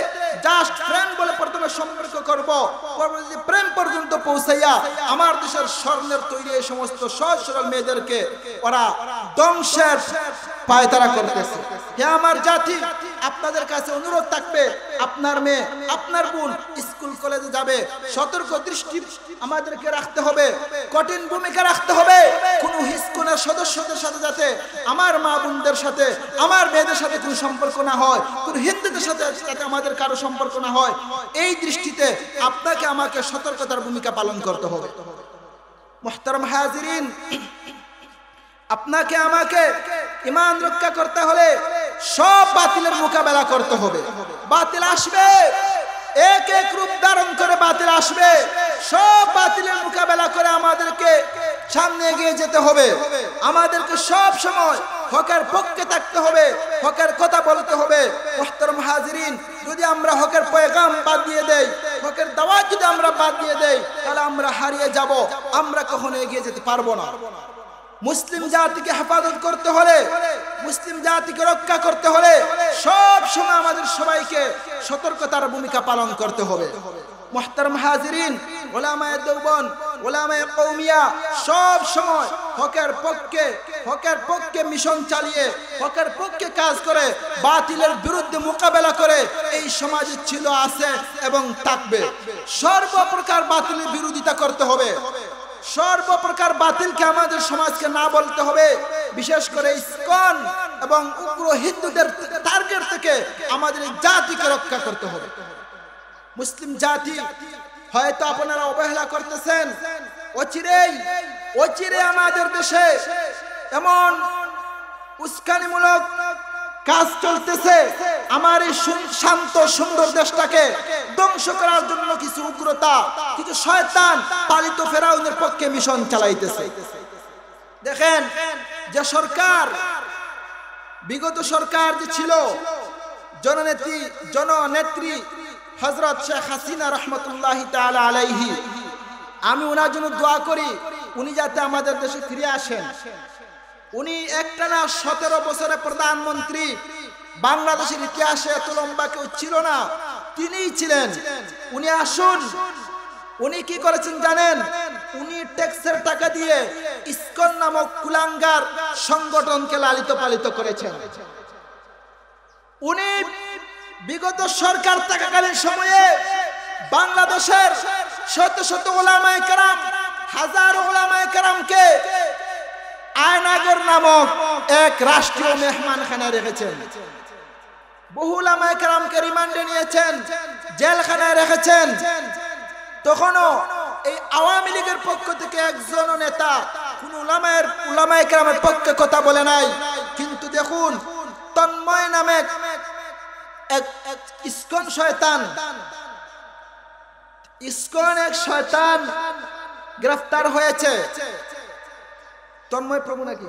জাস্ট ফ্রেন্ড বলে প্রথমে সম্পর্ক করব, পরবর্তীতে প্রেম পর্যন্ত পৌঁছাইয়া আমার দেশের স্বর্ণের তৈরি এই সমস্ত সহজ সরল মেয়েদেরকে ওরা ধ্বংসের পায়তারা করতেছে। হে আমার জাতি, আপনাদের কাছে অনুরোধ থাকবে, আপনার মেয়ে, আপনার বোন স্কুল কলেজে যাবে, সতর্ক দৃষ্টি আমাদেরকে রাখতে হবে, কঠিন ভূমিকা রাখতে হবে। কোন হিস্কুনের সদস্যদের সাথে যাতে আমার মা বোনদের সাথে, আমার মেয়েদের সাথে কোনো সম্পর্ক না হয়, কোন হিন্দুদের সাথে যাতে আমাদের কারো সম্পর্ক না হয়, এই দৃষ্টিতে আপনাকে আমাকে সতর্কতার ভূমিকা পালন করতে হবে। মুহতারাম হাজিরিন, আপনাকে আমাকে ঈমান রক্ষা করতে হলে সব বাতিলের মোকাবেলা করতে হবে। বাতিল আসবে, এক এক রূপ ধারণ করে বাতিল আসবে। সব বাতিলের মোকাবেলা করে আমাদেরকে সামনে এগিয়ে যেতে হবে। আমাদেরকে সব সময় হকের পক্ষে থাকতে হবে, হকের কথা বলতে হবে। মুহতারাম হাজিরিন, যদি আমরা হকের পয়গাম বাদ দিয়ে দেই, হকের দাওয়াত যদি আমরা বাদ দিয়ে দেই, তাহলে আমরা হারিয়ে যাব, আমরা কখনো এগিয়ে যেতে পারবো না। মুসলিম জাতিকে হেফাজত করতে হলে, মুসলিম জাতিকে রক্ষা করতে হলে সব সময় আমাদের সবাইকে সতর্কতার ভূমিকা পালন করতে হবে। মুহতারাম হাজিরিন, উলামায়ে দেওবন্দ, উলামায়ে কওমিয়া সব সময় হকের পক্ষে মিশন চালিয়ে, হকের পক্ষে কাজ করে, বাতিলের বিরুদ্ধে মোকাবেলা করে এই সমাজে ছিল, আছে এবং থাকবে। সর্বপ্রকার বাতিলের বিরোধিতা করতে হবে। সর্বপ্রকার বাতিলকে আমাদের সমাজকে না বলতে হবে। বিশেষ করে ইসকন এবং উগ্র হিন্দুদের টার্গেট থেকে আমাদের জাতিকে রক্ষা করতে হবে। মুসলিম জাতি হয়তো আপনারা অবহেলা করতেছেন। অচিরে আমাদের দেশে এমন উস্কানিমূলক কাজ চলতেছে, আমার এই শান্ত সুন্দর দেশটাকে ধ্বংস করার জন্য কিছু উগ্রতা, কিছু শয়তান পালিত ফেরাউনের পক্ষে মিশন চালাইতেছে। দেখেন যে সরকার, বিগত সরকার যে ছিল, জননেত্রী হযরত শেখ হাসিনা রহমতুল্লাহি তাআলা আলাইহি, আমি ওনার জন্য দোয়া করি উনি যাতে আমাদের দেশে ফিরে আসেন। উনি একটানা 17 বছরের প্রধানমন্ত্রী, বাংলাদেশের ইতিহাসে এত লম্বা কেউ ছিল না, তিনিই ছিলেন। উনি আসুন। উনি কি করেছেন জানেন? উনি ট্যাক্সের টাকা দিয়ে ইসকন নামক কুলাঙ্গার সংগঠনকে লালিত পালিত করেছেন। উনি বিগত সরকার থাকাকালীন সময়ে বাংলাদেশের শত শত ওলামায়ে কেরাম, হাজারো ওলামায়ে কেরামকে আয়নাগর নামক এক রাষ্ট্রীয় মেহমানখানায় রেখেছেন। বহু ওলামায়ে কেরামকে রিমান্ডে নিয়েছেন, জেলখানায় রেখেছেন। তখনও এই আওয়ামী লীগের পক্ষ থেকে একজন নেতা কোন ওলামায়ে কেরামের পক্ষে কথা বলে নাই। কিন্তু দেখুন, তন্ময় নামে এক ইসকন শয়তান, ইসকন এক শয়তান গ্রেফতার হয়েছে। তন্ময় প্রভু নাকি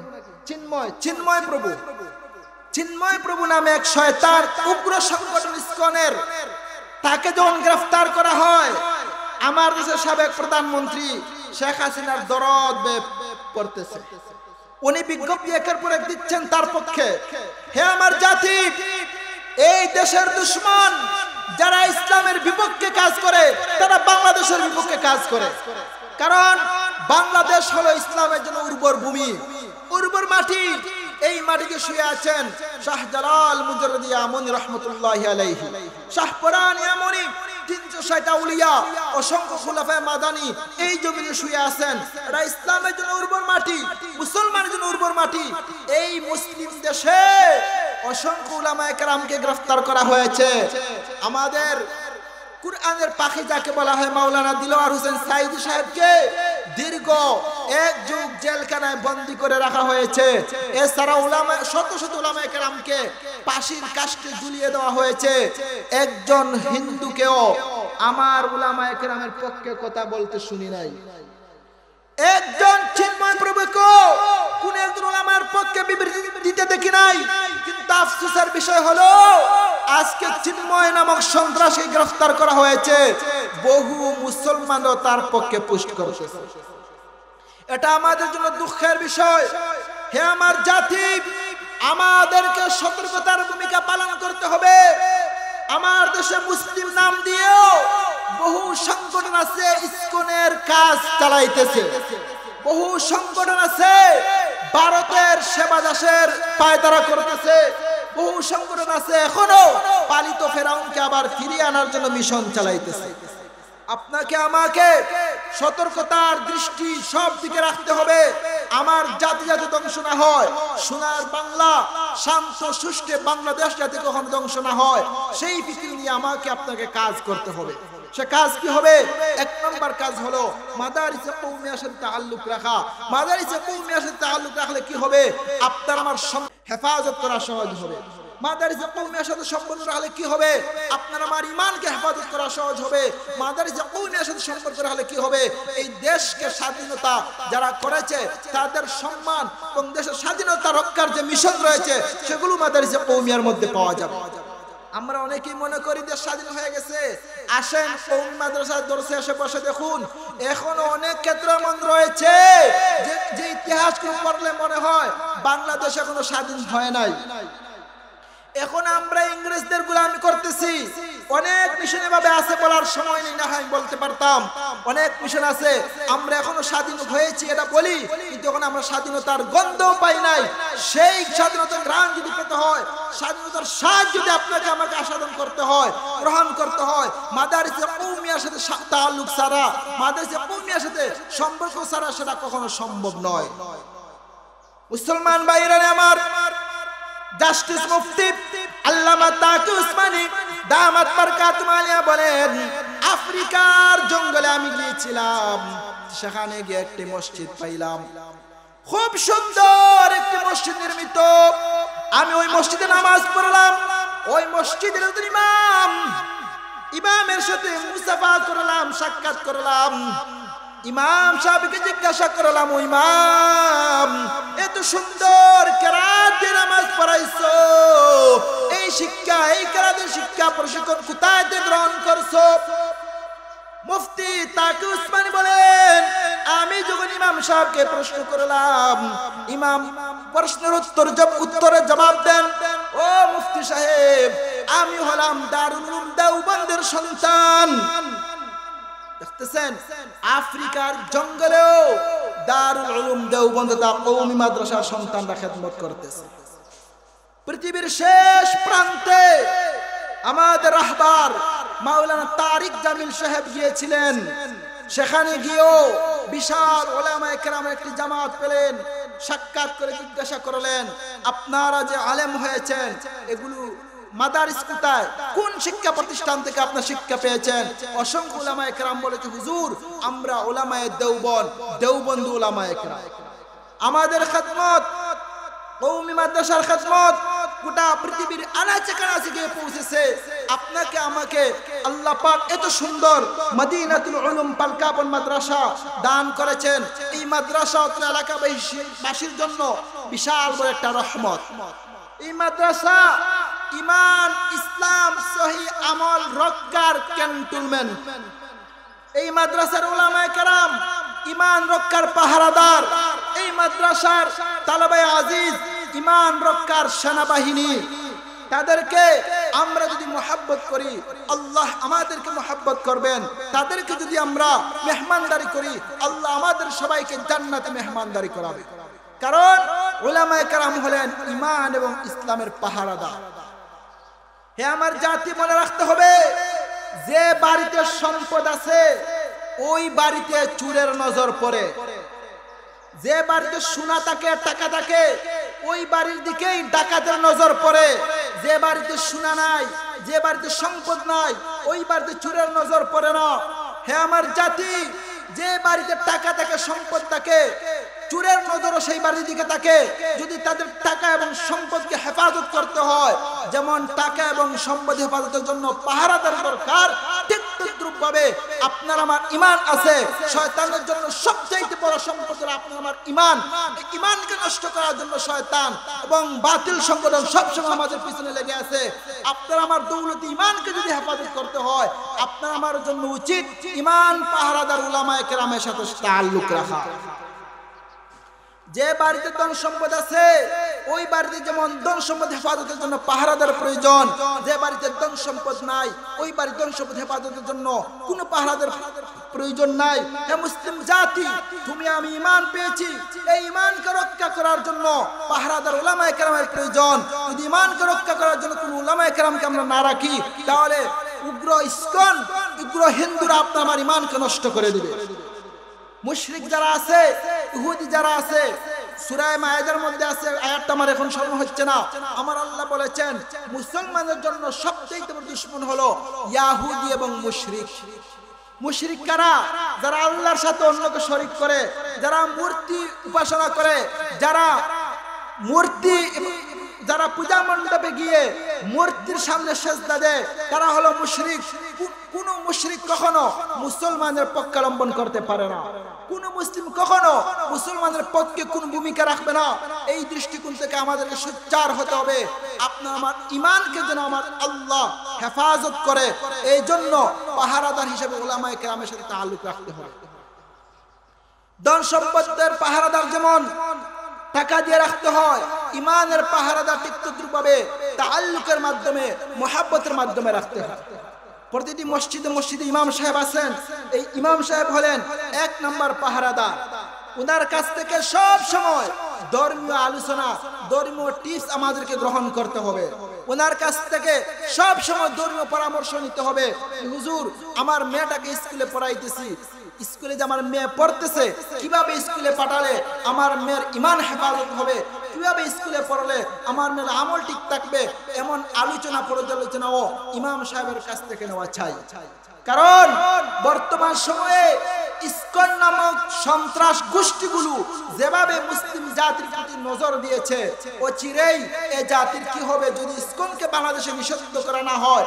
চিন্ময় প্রভু নামে এক শয়তান, উগ্র সংগঠন ইসকনের, তাকে যখন গ্রেফতার করা হয়, আমার দেশের সাবেক প্রধানমন্ত্রী শেখ হাসিনার দরদ পড়তেছে। উনি বিজ্ঞপ্তি একের পর এক দিচ্ছেন তার পক্ষে। হে আমার জাতি, এই দেশের দুশমন যারা ইসলামের বিপক্ষে কাজ করে, তারা বাংলাদেশের বিপক্ষে কাজ করে। কারণ বাংলাদেশ হলো ইসলামের জন্য উর্বর ভূমি, উর্বর মাটি। এই মাটিতে শুয়ে আছেন শাহজালাল মুজাররদি ইয়ামনি রহমতুল্লাহি আলাইহি, শাহপরান ইয়ামনি, 360 আউলিয়া, অসংখ্য খুলাফায়ে মাদানী এই জমিনে শুয়ে আছেন। এটা ইসলামের জন্য উর্বর মাটি, মুসলমানের জন্য উর্বর মাটি। এই মুসলিম দেশে অসংখ্য উলামায়ে কেরামকে গ্রেফতার করা হয়েছে। আমাদের কুরআনের পাখি যাকে বলা হয় মাওলানা দিলওয়ার হোসেন সাইদি সাহেবকে দীর্ঘ 1 যুগ জেলখানায় বন্দী করে রাখা হয়েছে। এছাড়া শত শত উলামায়ে কেরামকে ফাঁসির কাস্টে ঝুলিয়ে দেওয়া হয়েছে। একজন হিন্দুকেও আমার উলামায়ে কেরামের পক্ষে কথা বলতে শুনি নাই। একজন চিন্ময় প্রভুকে কোন একজন উলামার পক্ষে বিবৃতি দিতে দেখি নাই। কিন্তু আফসোসের বিষয় হলো আজকে চিন্ময় নামক সন্ত্রাসী গ্রেফতার করা হয়েছে, বহু মুসলমানও তার পক্ষে পুষ্ট করছে। এটা আমাদের জন্য দুঃখের বিষয়। হে আমার জাতি, আমাদেরকে সতর্কতার ভূমিকা পালন করতে হবে। আমার দেশে মুসলিম নাম দিয়েও বহু সংগঠন আছে ইসকনের কাজ চালাইতেছে। বহু সংগঠন আছে ভারতের সেবা দাসের পায়তারা করতেছে। বহু সংগঠন আছে এখনো পালিত ফেরাউনকে আবার ফিরিয়ে আনার জন্য মিশন চালাইতেছে। আপনাকে আমাকে সতর্কতার দৃষ্টি সব দিকে রাখতে হবে। আমার জাতি যাতে ধ্বংস না হয়, সোনার বাংলা, শান্ত সুষ্ঠু বাংলাদেশ যাতে কখনো ধ্বংস না হয়, সেই ফিকির নিয়ে আমাকে আপনাকে কাজ করতে হবে। সে কাজ কি হবে? 1 নম্বর কাজ হলো মাদারিসে কওমিয়ার সাথে তাআল্লুক রাখা। মাদারিসে কওমিয়ার সাথে তাআল্লুক রাখলে কি হবে? আপনার আমার হেফাজত করা সহজ হবে। মাদারিসে কওমিয়ার সাথে সম্পর্ক রাখলে কি হবে? আপনার আমার ঈমানকে হেফাজত করা সহজ হবে। মাদারিসে কওমিয়ার সাথে সম্পর্ক রাখলে কি হবে? এই দেশকে স্বাধীনতা যারা করেছে তাদের সম্মান এবং দেশের স্বাধীনতা রক্ষার যে মিশন রয়েছে সেগুলো মাদারিসে কওমিয়ার মধ্যে পাওয়া যাবে। আমরা অনেকেই মনে করি দেশ স্বাধীন হয়ে গেছে। আসেন কওমি মাদ্রাসার দরসে এসে বসে দেখুন, এখনো অনেক ক্ষেত্র এমন রয়েছে যে ইতিহাসগুলো পড়লে মনে হয় বাংলাদেশ এখনো স্বাধীন হয় নাই। এখন আমরা ইংরেজদের গোলামি করতেছি। অনেক মিশন এভাবে আছে, বলার সময় নেই, না হয় বলতে পারতাম। অনেক মিশন আছে আমরা এখনো স্বাধীন হয়েছি এটা বলি, কিন্তু এখন আমরা স্বাধীনতার গন্ধও পাই নাই। সেই স্বাধীনতার ঘ্রাণ যদি পেতে হয়, স্বাধীনতার স্বাদ যদি আপনাকে আমাকে আস্বাদন করতে হয়, গ্রহণ করতে হয়, মাদারিসে কওমিয়ার সাথে তাআল্লুক ছাড়া, মাদারিসে কওমিয়ার সাথে সম্পর্ক ছাড়া সেটা কখনো সম্ভব নয়। মুসলমান ভাইরা আমার, জাস্টিস মুফতি আল্লামা তাকি উসমানী দামাত বারকাতুহু আলিয়া বলেন, আফ্রিকার জঙ্গলে আমি গিয়েছিলাম, সেখানে গিয়ে একটি মসজিদ পাইলাম, খুব সুন্দর একটি মসজিদ নির্মিত। আমি ওই মসজিদে নামাজ পড়লাম। ওই মসজিদের ইমামের সাথে মুসাফা করলাম, সাক্ষাৎ করলাম। ইমাম সাহেবকে জিজ্ঞাসা করলাম, ও ইমাম, এত সুন্দর কেরাতে নামাজ পড়াইছো, এই শিক্ষা, এই কেরাতের শিক্ষা প্রশিক্ষণ কোথায় থেকে গ্রহণ করছো? মুফতি তাকি উসমানী বলেন, আমি যখন ইমাম সাহেবকে প্রশ্ন করলাম, ইমাম প্রশ্নের উত্তরে জবাব দেন, ও মুফতি সাহেব, আমি হলাম দারুল উলুম দেওবন্দের সন্তান। দেখতেছেন, আফ্রিকার জঙ্গলেও দারুল উলুম দেওবন্দ কওমি মাদ্রাসার সন্তানরা খেদমত করতেছে। পৃথিবীর শেষ প্রান্তে আমাদের রাহবার মাওলানা তারিক জামিল সাহেব গিয়েছিলেন। সেখানে গিয়েও বিশাল উলামায়ে কেরামের একটি জামাত পেলেন। সাক্ষাৎ করে জিজ্ঞাসা করলেন, আপনারা যে আলেম হয়েছেন, এগুলো মাদারিস কোথায়, কোন শিক্ষা প্রতিষ্ঠান থেকে আপনারা শিক্ষা পেয়েছেন? অসংখ্য উলামায়ে কেরাম বলেছে, হুজুর, আমরা উলামায়ে দেওবন্দ উলামায়ে কেরাম। আমাদের খেদমত, কওমি মাদ্রাসার খেদমত গোটা পৃথিবীর আনাচে কানাচে গিয়ে পৌঁছেছে। আপনাকে আমাকে আল্লাহ পাক এত সুন্দর মদিনাতুল উলুম পালকাপন মাদ্রাসা দান করেছেন। এই মাদ্রাসা অত্র এলাকাবাসীর জন্য বিশাল বড় একটা রহমত। এই মাদ্রাসা ঈমান, ইসলাম, সহিহ আমল রক্ষার ক্যান্টনমেন্ট। এই মাদ্রাসার উলামায়ে কেরাম ঈমান রক্ষার পাহারাদার। এই মাদ্রাসার তালেবে আজিজ ঈমান রক্ষার সেনাবাহিনী। তাদেরকে আমরা যদি মহব্বত করি, আল্লাহ আমাদেরকে মহব্বত করবেন। তাদেরকে যদি আমরা মেহমানদারি করি, আল্লাহ আমাদের সবাইকে জান্নাতে মেহমানদারি করাবে। কারণ উলামায়ে কেরাম হলেন ঈমান এবং ইসলামের পাহারাদার। হে আমার জাতি, মনে রাখতে হবে, যে বাড়িতে সম্পদ আছে ওই বাড়িতে চোরের নজর পড়ে। যে বাড়িতে সোনা থাকে, টাকা থাকে, ওই বাড়ির দিকেই ডাকাতের নজর পড়ে। যে বাড়িতে সোনা নাই, যে বাড়িতে সম্পদ নাই, ওই বাড়িতে চোরের নজর পড়ে না। হে আমার জাতি, যে বাড়িতে টাকা থাকে, সম্পদ থাকে, চোরের নজরও সেই বাড়ির দিকে থাকে। যদি তাদের টাকা এবং সম্পদকে হেফাজত করতে হয়, যেমন টাকা এবং সম্পদ হেফাজতের জন্য পাহারাদার দরকার, ঠিক তদ্রূপভাবে আপনার আমার ঈমান আছে। শয়তানের জন্য সবচেয়ে বড় সম্পদ হলো আপনার আমার ঈমান। এই ঈমানকে নষ্ট করার জন্য শয়তান এবং বাতিল সংগঠন সবসময় আমাদের পিছনে লেগে আছে। আপনার আমার দৌলতি ঈমানকে যদি হেফাজত করতে হয়, আপনার আমার জন্য উচিত ঈমান পাহারাদার উলামায়ে কেরামের সাথে তাআল্লুক রাখা। যে বাড়িতে ধন সম্পদ আছে, ওই বাড়িতে যেমন ধন সম্পদ হেফাজতের জন্য পাহারাদার প্রয়োজন, যে বাড়িতে ধন সম্পদ নাই, ওই বাড়ির ধন সম্পদ হেফাজতের জন্য কোনো পাহারাদার প্রয়োজন নাই। হে মুসলিম জাতি, তুমি আমি ঈমান পেয়েছি, এই ঈমানকে রক্ষা করার জন্য পাহারাদার উলামায়ে কেরামের প্রয়োজন। যদি ঈমানকে রক্ষা করার জন্য কোনো উলামায়ে কেরামকে আমরা না রাখি, তাহলে উগ্র ইস্কন, উগ্র হিন্দুরা আপনার আমার ঈমানকে নষ্ট করে দিবে। মুশরিক যারা আছে, ইহুদি যারা আছে, সূরা মায়েদার মধ্যে আছে, আয়াতটা আমার এখন স্মরণ হচ্ছে না। আমার আল্লাহ বলেছেন, মুসলমানদের জন্য সবচেয়ে বড় দুশমন হলো ইহুদি এবং মুশরিক। মুশরিক কারা? যারা আল্লাহর সাথে অন্যকে শরীক করে, যারা মূর্তি উপাসনা করে, যারা পূজা মণ্ডপে গিয়ে মূর্তির সামনে সেজদা দেয়, তারা হলো মুশরিক। কোন মুশরিক কখনো মুসলমানের পক্ষাবলম্বন করতে পারে না। কোন মুসলিম কখনো মুসলমানের পক্ষে কোন ভূমিকা রাখবে না। এই দৃষ্টিকোণ থেকে আমাদেরকে সোচ্চার হতে হবে। আপনার আমার ঈমানকে যেন আমার আল্লাহ হেফাজত করে, এই জন্য পাহারাদার হিসেবে উলামায়ে কেরামের সাথে তাআল্লুক রাখতে হবে। ধন সম্পদের পাহারাদার যেমন টাকা দিয়ে রাখতে হয়, ঈমানের পাহারাদার ঠিক তদ্রূপভাবে তাআল্লুকের মাধ্যমে, মুহাব্বতের মাধ্যমে রাখতে হয়। প্রতিটি মসজিদে মসজিদে ইমাম সাহেব আছেন। এই ইমাম সাহেব হলেন 1 নম্বর পাহারাদার। ওনার কাছ থেকে সব সময় ধর্মীয় আলোচনা, ধর্মীয় টিপস আমাদেরকে গ্রহণ করতে হবে। ওনার কাছ থেকে সব সময় ধর্মীয় পরামর্শ নিতে হবে। হুজুর, আমার মেয়েটাকে স্কুলে পড়াইতেছি, স্কুলে যে আমার মেয়ে পড়তেছে, কিভাবে স্কুলে পাঠালে আমার মেয়ের ঈমান হেফাজত হবে, কিভাবে স্কুলে পড়লে আমার মেয়ের আমল ঠিক থাকবে, এমন আলোচনা পর্যালোচনাও ইমাম সাহেবের কাছ থেকে নেওয়া চাই। কারণ বর্তমান সময়ে ইসকন নামক সন্ত্রাস গোষ্ঠীগুলো যেভাবে মুসলিম জাতির প্রতি নজর দিয়েছে, অচিরেই এ জাতির কি হবে যদি ইসকনকে বাংলাদেশে নিষিদ্ধ করা না হয়।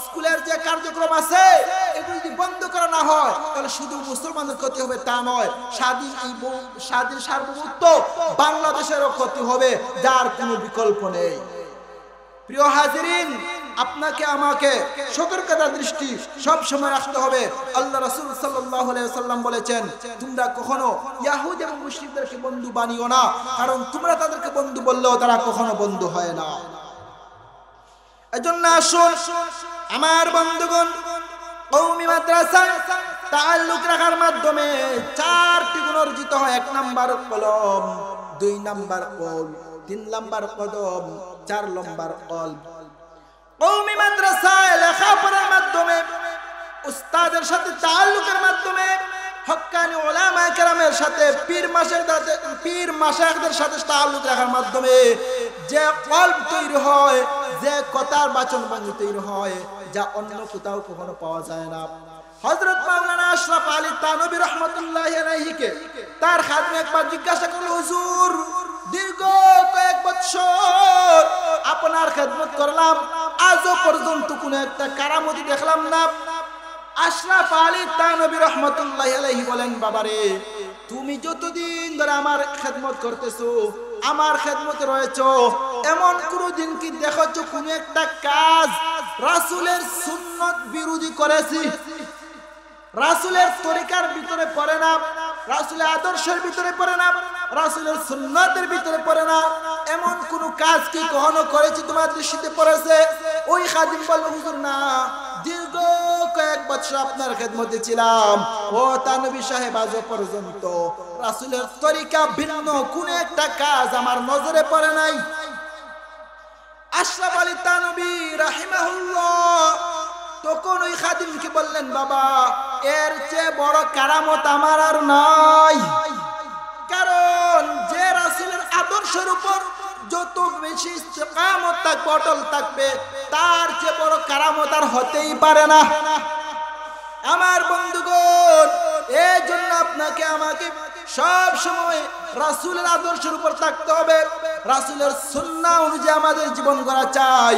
স্কুলের যে কার্যক্রম আছে এগুলো যদি বন্ধ করা না হয় তাহলে শুধু মুসলমানদের ক্ষতি হবে তা নয়, স্বাধীন সার্বভৌমত্ব বাংলাদেশেরও ক্ষতি হবে, যার কোনো বিকল্প নেই। প্রিয় হাজিরিন, আপনাকে আমাকে সতর্কতার দৃষ্টি সব সময় রাখতে হবে। আল্লাহ রাসূল সাল্লাল্লাহু আলাইহি ওয়াসাল্লাম বলেছেন, তোমরা কখনো ইহুদি এবং মুশরিকদেরকে বন্ধু বানিও না, কারণ তোমরা তাদেরকে বন্ধু বললেও তারা কখনো বন্ধু হয় না। এজন্য আসুন আমার বন্ধুগণ, কওমি মাদ্রাসা তাআল্লুক রাখার মাধ্যমে 4টি গুণ অর্জিত হয়। 1 নাম্বার কলম, 2 নাম্বার কল, 3 নাম্বার কদম, 4 নাম্বার কলব। কওমি মাদ্রাসায় লেখাপড়ার মাধ্যমে, উস্তাদের সাথে তাআল্লুকের মাধ্যমে, হক্কানি উলামায়ে কেরামের সাথে, পীর মাশায়েখদের সাথে তাআল্লুক রাখার মাধ্যমে যে কলব তৈরি হয়, যে কথার বাচন ভঙ্গি তৈরি হয়, যা অন্য কোথাও কখনো পাওয়া যায় না। হযরত মাওলানা আশরাফ আলী থানভী রাহমাতুল্লাহি আলাইহিকে তার খাদেম একবার জিজ্ঞাসা করল, হুজুর দীর্ঘ কয়েক বছর আপনার খেদমত করলাম, আজও পর্যন্ত কোনো একটা কারামতি দেখলাম না। আশরাফ আলী থানভী রাহমাতুল্লাহি আলাইহি বলেন, বাবারে তুমি যতদিন ধরে আমার খেদমত করতেছো, আমার খেদমতে রয়েছো, এমন কোন দিন কি দেখছো কোন একটা কাজ রাসূলের সুন্নাত বিরোধী করেছি? রাসূলের তরিকার ভিতরে পড়ে না, রাসূলের আদর্শের ভিতরে পড়ে না, রাসূলের সুন্নাতের ভিতরে পড়ে না, এমন কোন কাজ কি কখনো করেছি তোমার দৃষ্টিতে পড়েছে? ওই খাদিম বলল, হুজুর না, দীর্ঘ কয়েক বছর আপনার খেদমতে ছিলাম, ও থানভী সাহেব আজ পর্যন্ত রাসূলের তরিকা ভিন্ন কোন একটা কাজ আমার নজরে পড়ে নাই। আশরাফ আলী থানভী রাহিমাহুল্লাহ তখন ওই খাদিমকে বললেন, বাবা এর চেয়ে বড় কারামত আমার আর নাই, কারণ যে রাসূলের আদর্শের উপর যত বেশি ইস্তেকামত থাকবে, অটল থাকবে, তার চেয়ে বড় কারামত আর হতেই পারে না। আমার বন্ধুগণ, এই জন্য আপনাকে আমাকে সব সময় রাসূলের আদর্শের উপর থাকতে হবে। রাসূলের সুন্নাহ অনুযায়ী আমাদের জীবন গড়া চাই।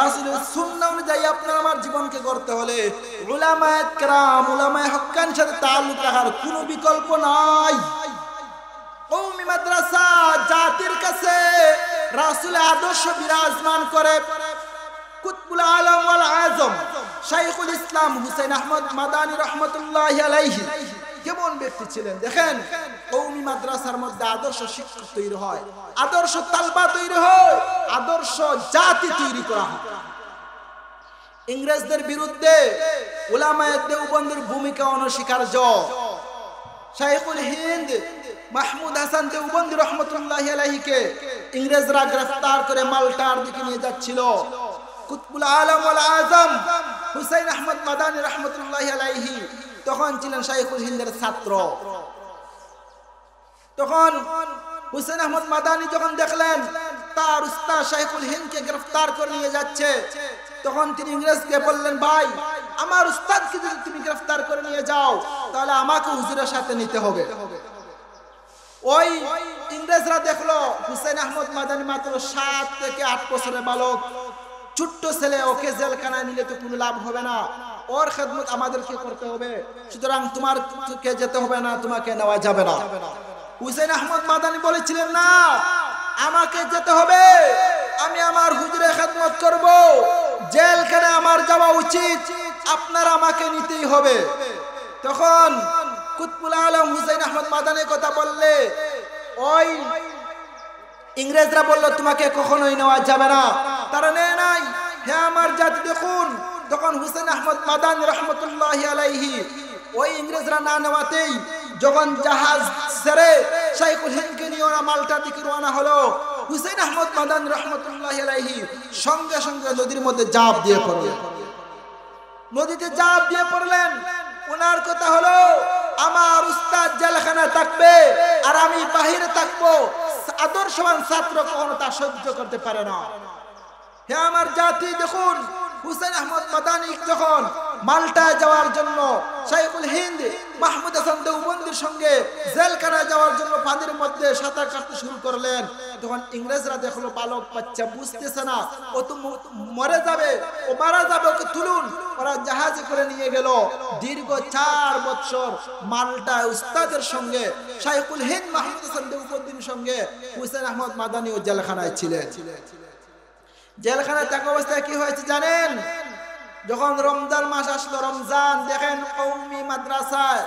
রাসূলের সুন্নাহ অনুযায়ী আপনার আমার জীবনকে গড়তে হলে উলামায়ে কেরাম, উলামায়ে হক্কানির সাথে তাআল্লুক রাখার কোনো বিকল্প নাই। কওমি মাদ্রাসা জাতির কাছে রাসূলের আদর্শ বিরাজমান করে। কুতুবুল আলম ওয়াল আযম শাইখুল ইসলাম হুসাইন আহমদ মাদানী রাহমাতুল্লাহি আলাইহি কেমন ব্যক্তি ছিলেন দেখেন। কওমি মাদ্রাসার মধ্যে আদর্শ শিক্ষক তৈরি হয়, আদর্শ তালবা তৈরি হয়, আদর্শ জাতি তৈরি করা হয়। ইংরেজদের বিরুদ্ধে উলামায়ে দেওবন্দের ভূমিকা অনস্বীকার্য। শাইখুল হিন্দ মাহমুদ হাসান দেওবন্দি রাহমাতুল্লাহি আলাইহিকে ইংরেজরা গ্রেফতার করে মাল্টার দিকে নিয়ে যাচ্ছিল। কুতুবুল আলম ওয়াল আযম হুসাইন আহমদ মাদানী রাহমাতুল্লাহি আলাইহি তখন ছিলেন শাইখুল হিন্দের ছাত্র। তখন হুসাইন আহমদ মাদানী যখন দেখলেন তার উস্তাদ শাইখুল হিন্দকে গ্রেফতার করে নিয়ে যাচ্ছে, তখন তিনি ইংরেজকে বললেন, ভাই আমার উস্তাদকে যদি তুমি গ্রেফতার করে নিয়ে যাও তাহলে আমাকে হুজুরের সাথে নিতে হবে। ওই ইংরেজরা দেখলো হুসাইন আহমদ মাদানী মাত্র 7 থেকে 8 বছরের বালক, ছোট্ট ছেলে, ওকে জেলখানায় নিলে তো কোনো লাভ হবে না, ওর খেদমত আমাদেরকে করতে হবে, সুতরাং তোমাকে যেতে হবে না, তোমাকে নেওয়া যাবে না। হুসাইন আহমদ মাদানী বলেছিলেন, না আমাকে যেতে হবে, আমি আমার হুজুরের খেদমত করব, জেলখানায় আমার যাওয়া উচিত, আপনারা আমাকে নিতেই হবে। তখন কুতুবুল আলম হুসাইন আহমদ মাদানীর কথা বললে ওই ইংরেজরা বলল, তোমাকে কখনোই নেওয়া যাবে না। তারা নেয় নাই। হে আমার জাতি দেখুন, তখন হুসাইন আহমদ মাদানী রাহমাতুল্লাহি আলাইহি ওই ইংরেজরা না নেওয়াতেই যখন জাহাজ ছেড়ে শাইখুল হিন্দকে নিয়ে ওরা মাল্টার দিকে রওনা হলো, হুসাইন আহমদ মাদানী রাহমাতুল্লাহি আলাইহি সঙ্গে সঙ্গে নদীর মধ্যে ঝাঁপ দিয়ে পড়লেন। নদীতে ঝাঁপ দিয়ে পড়লেন। ওনার কথা হলো, আমার উস্তাদ জেলখানায় থাকবে আর আমি বাহিরে থাকবো, আদর্শবান ছাত্র কখনো তা সহ্য করতে পারে না। হে আমার জাতি, দেখুন হুসাইন আহমদ মাদানী যখন মাল্টায় যাওয়ার জন্য শাইখুল হিন্দ মাহমুদ হাসান দেওবন্দির সঙ্গে জেলখানায় যাওয়ার জন্য পানির মধ্যে সাঁতার কাটতে শুরু করলেন, তখন ইংরেজরা দেখলো বালক বাচ্চা বুঝতেছে না, ও তো মরে যাবে, ও মারা যাবে, ওকে তুলুন। ওরা জাহাজে করে নিয়ে গেল। দীর্ঘ 4 বছর মাল্টায় উস্তাদের সঙ্গে শাইখুল হিন্দ মাহমুদ হাসান দেওবন্দির সঙ্গে হুসাইন আহমদ মাদানী ও জেলখানায় ছিলেন। জেলখানায় থাকা অবস্থায় কি হয়েছে জানেন? যখন রমজান মাস আসলো, রমজান দেখেন কওমি মাদ্রাসায়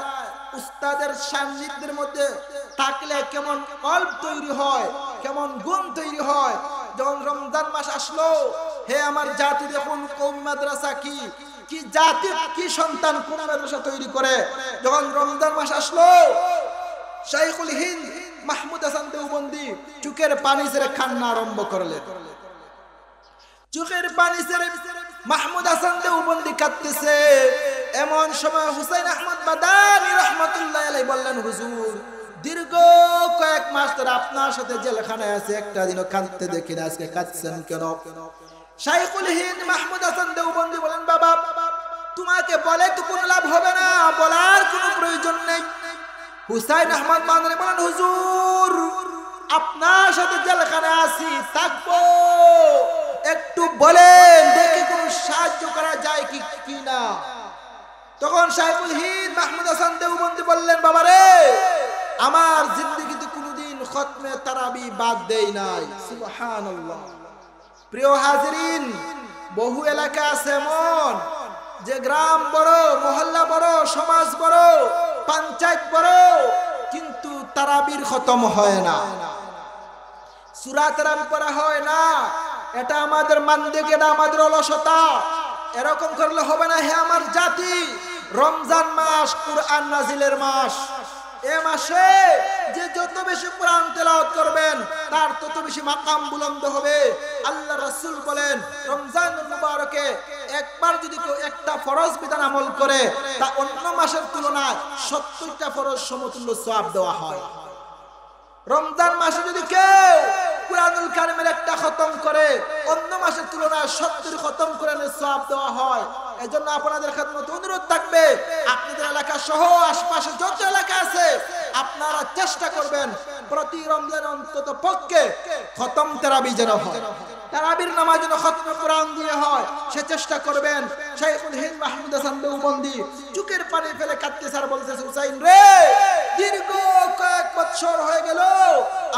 উস্তাদের সান্নিধ্যের মধ্যে থাকলে কেমন কল্প তৈরি হয়, কেমন গুণ তৈরি হয়। যখন রমজান মাস আসলো, হে আমার জাতি, দেখুন কওমি মাদ্রাসা কি কি জাতি, কি সন্তান কোন মাদ্রাসা তৈরি করে। যখন রমজান মাস আসলো, শাইখুল হিন্দ মাহমুদ হাসান দেওবন্দি চোখের পানি ছেড়ে কান্না আরম্ভ করলেন। চোখের পানি ছেড়ে মাহমুদ হাসান দেওবন্দি কাঁদতেছে। এমন সময় হুসাইন আহমদ মাদানী রাহমাতুল্লাহ আলাইহি বললেন, হুজুর দীর্ঘ কয়েক মাস ধরে আপনার সাথে জেলখানায় আছে, একটা দিনও কাঁদতে দেখি না, আজকে কাঁদছেন কেন? শাইখুল হিন্দ মাহমুদ হাসান দেওবন্দি বলেন, বাবা তোমাকে বলে তো কোনো লাভ হবে না, বলার কোনো প্রয়োজন নেই। হুসাইন আহমদ মাদানী বলেন, হুজুর আপনার সাথে জেলখানায় আছি, থাকবো, একটু বলেন দেখি কোন সাহায্য করা যায় কি না। তখন শাইখুল হিন্দ মাহমুদ হাসান দেওবন্দি বললেন, বাবা রে, আমার জিন্দেগিতে কোনোদিন খতমে তারাবি বাদ দেই নাই। সুবহানাল্লাহ। প্রিয় হাজিরিন, বহু এলাকা আছে এমন যে গ্রাম বড়, মহল্লা বড়, সমাজ বড়, পঞ্চায়েত বড়, কিন্তু তারাবির খতম হয় না, সূরা তারাবি পড়া হয় না। এটা আমাদের মানদেকে, এটা আমাদের অলসতা। এরকম করলে হবে না। হে আমার জাতি, রমজান মাস কুরআন নাজিলের মাস। এ মাসে যে যত বেশি কোরআন তেলাওয়াত করবেন তার তত বেশি মাকাম বুলন্দ হবে। আল্লাহ রাসূল বলেন, রমজানুল মুবারকে একবার যদি কেউ একটা ফরজ বিধান আমল করে, তা অন্য মাসের তুলনায় 70টা ফরজ সমতুল্য সওয়াব দেওয়া হয়। রমজান মাসে যদি কেউ কুরআনুল কারীমের একটা খতম করে, অন্য মাসের তুলনায় 70 খতম কোরআনের সওয়াব দেওয়া হয়। এজন্য আপনাদের খেদমতে অনুরোধ থাকবে, আপনাদের এলাকা সহ আশপাশে যত এলাকা আছে আপনারা চেষ্টা করবেন প্রতি রমজান অন্তত পক্ষে খতম তারাবি যেন হয়, তারাবির নামাজ যেন খতম কোরআন দিয়ে হয়, সে চেষ্টা করবেন। শাইখুল হিন্দ মাহমুদ হাসান দেওবন্দি চোখের পানি ফেলে কাঁদতেছে আর বলতেছে, হুসাইন রে, দীর্ঘ কয়েক বছর হয়ে গেল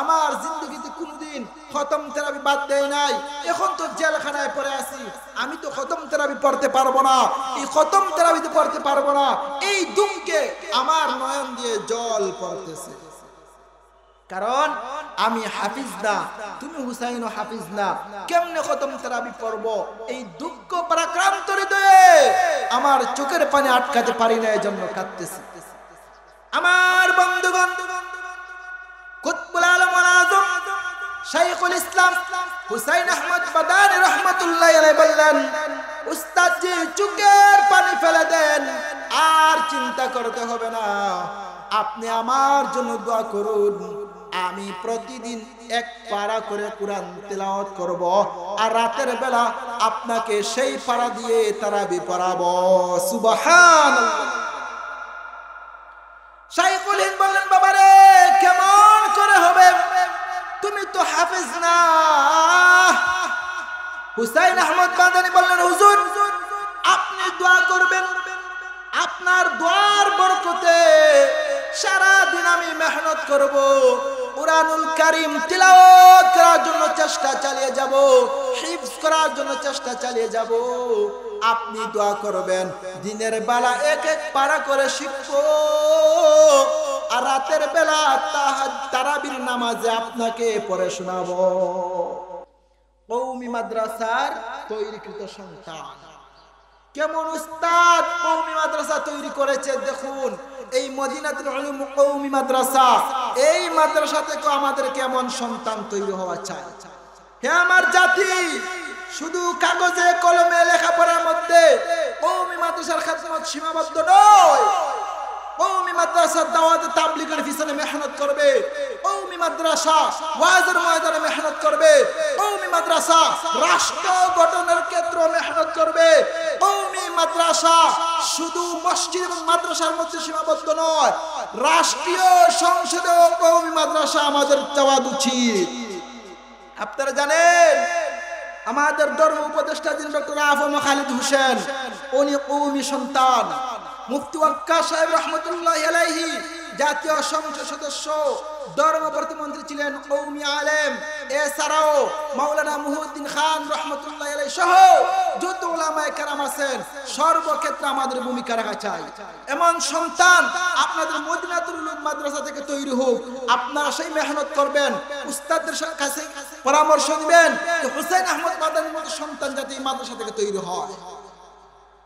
আমার জিন্দেগিতে কোনদিন খতম তারাবি বাদ দেয় নাই। এখন তো জেলখানায় পড়ে আছি, আমি তো খতম তারাবি পড়তে পারবো না, এই খতম তারাবি তো পড়তে পারবো না। এই দুমকে আমার নয়ন দিয়ে জল পড়তেছে, কারণ আমি হাফিজ না, তুমি হুসাইনও হাফিজ না, কেমনে খতম তারাবি পড়ব? এই দুঃখ পরাক্রান্ত হৃদয়ে আমার চোখের পানি আটকাতে পারি না, এজন্য কাঁদতেছি। আমার বন্ধুগণ, কুতুবুল আলম ওয়াল আযম শাইখুল ইসলাম হুসাইন আহমদ মাদানী রাহমাতুল্লাহি আলাইহি বললেন, উস্তাদ জি চোখের পানি ফেলে দেন, আর চিন্তা করতে হবে না, আপনি আমার জন্য দোয়া করুন। আমি প্রতিদিন 1 পারা করে কোরআন তেলাওয়াত করব, আর রাতের বেলা আপনাকে সেই পারা দিয়ে তারাবি পড়াবো। সুবহানাল্লাহ। শাইখুল হিন্দ বললেন, বাবা রে, কেমন করে হবে, তুমি তো হাফেজ না। হুসাইন আহমদ মাদানী বললেন, হুজুর আপনি দোয়া করবেন, আপনার দোয়ার বরকতে সারা দিন আমি মেহনত করব, কুরআনুল কারীম তিলাওয়াত করার জন্য চেষ্টা চালিয়ে যাব, হিফজ করার জন্য চেষ্টা চালিয়ে যাব। আপনি দোয়া করবেন, দিনের বেলা 1 পারা করে শিখবো, আর রাতের বেলা তারাবির নামাজে আপনাকে পড়ে শোনাবো। কওমি মাদ্রাসার তৈরিকৃত সন্তান, কেমন উস্তাদ কওমি মাদ্রাসা তৈরি করেছে দেখুন। এই মদিনাতুল উলুম কওমি মাদ্রাসা, এই মাদ্রাসা থেকে আমাদের কেমন সন্তান তৈরি হওয়া চাই। হে আমার জাতি, শুধু কাগজে কলমে লেখাপড়ার মধ্যে কওমি মাদ্রাসার খেদমত সীমাবদ্ধ নয়। কওমি মাদ্রাসার দাওয়াতে তাবলীগের পিছনে মেহনত করবে, কওমি মাদ্রাসা ওয়াজের ময়দানে মেহনত করবে, কওমি মাদ্রাসা রাষ্ট্র গঠনের ক্ষেত্রে মেহনত করবে, কওমি মাদ্রাসা শুধু মসজিদ এবং মাদ্রাসার মধ্যে সীমাবদ্ধ নয়, রাষ্ট্রীয় সংসদেও কওমি মাদ্রাসা আমাদের চাওয়া উচিত। আপনারা জানেন আমাদের ধর্ম উপদেষ্টা যিনি ডক্টর আফম খালিদ হোসেন, উনি কওমি সন্তান। মুফতি ওয়াক্কাস সাহেব রহমতুল্লাহি আলাইহি জাতীয় সংসদ সদস্য, ধর্ম প্রতিমন্ত্রী ছিলেন, কওমি আলেম। এছাড়াও মাওলানা মুহিউদ্দিন খান রহমতুল্লাহি আলাইহি সহ যত উলামায়ে কেরাম আছেন, সর্বক্ষেত্রে আমাদের ভূমিকা রাখা চাই। এমন সন্তান আপনাদের মদিনাতুল উলুম মাদ্রাসা থেকে তৈরি হোক। আপনারা সেই মেহনত করবেন, উস্তাদদের কাছে পরামর্শ দিবেন যে হুসাইন আহমদ মাদানির মতো সন্তান যাতে এই মাদ্রাসা থেকে তৈরি হয়।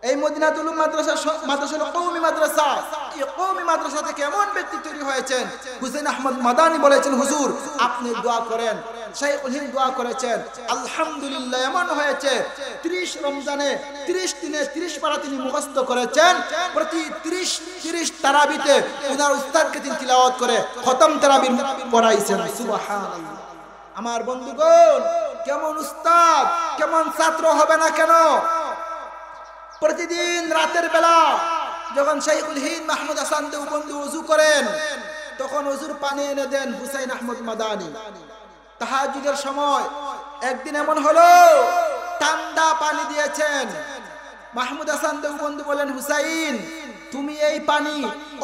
এই মদিনাতুল উলুম মাদ্রাসা হলো কওমি মাদ্রাসা। এই কওমি মাদ্রাসা থেকে এমন ব্যক্তি তৈরি হয়েছেন, হুসাইন আহমদ মাদানি বলেছেন, হুজুর আপনি দোয়া করেন। শাইখুল হিন্দ দোয়া করেছেন, আলহামদুলিল্লাহ এমন হয়েছে 30 রমজানে 30 দিনে 30 পারা তিনি মুখস্থ করেছেন। প্রতি 30 তারাবিতে ওনার উস্তাদকে তিনি তিলাওয়াত করে খতম তারাবি পড়াইছেন। সুবহানাল্লাহ। আমার বন্ধুগণ, কেমন উস্তাদ কেমন ছাত্র হবে না কেন? প্রতিদিন রাতের বেলা যখন শাইখুল হিন্দ মাহমুদ হাসান দেওবন্দি ওযু করেন, তখন ওযুর পানি এনে দেন হুসাইন আহমদ মাদানি। তাহাজ্জুদের সময় একদিন এমন হলো ঠান্ডা পানি দিয়েছেন। মাহমুদ হাসান দেওবন্দি বলেন, হুসাইন তুমি এই পানি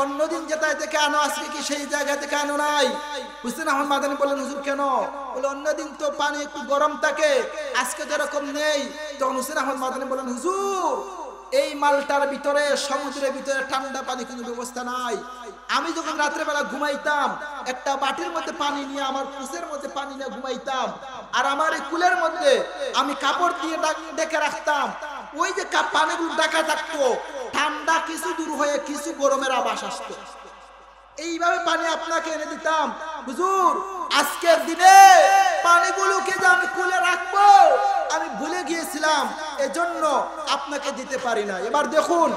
অন্যদিন যেটাই থেকে আনো, আজকে কি সেই জায়গা থেকে আনো নাই? হুসাইন আহমদ মাদানি বলেন, হুজুর কেন? বলে অন্যদিন তো পানি একটু গরম থাকে, আজকে তো এরকম নেই। তখন হুসাইন আহমদ মাদানি বলেন, হুজুর এই মালটার ভিতরে সমুদ্রের ভিতরে ঠান্ডা পানি কোনো ব্যবস্থা নাই। আমি যখন রাত্রে বেলা ঘুমাইতাম, একটা বাটির মধ্যে পানি নিয়ে আমার কুসের মধ্যে পানি নিয়ে ঘুমাইতাম, আর আমার এই কুলের মধ্যে আমি কাপড় দিয়ে ডেকে রাখতাম। ওই যে পানিগুলো ঢাকা থাকতো, ঠান্ডা কিছু দূর হয়ে কিছু গরমের আভাস আসতো। এইভাবে পানি আপনাকে এনে দিতাম। হুজুর আজকের দিনে পানিগুলোকে যে আমি কুলে রাখবো আমি ভুলে গিয়েছিলাম, এজন্য আপনাকে দিতে পারি না। এবার দেখুন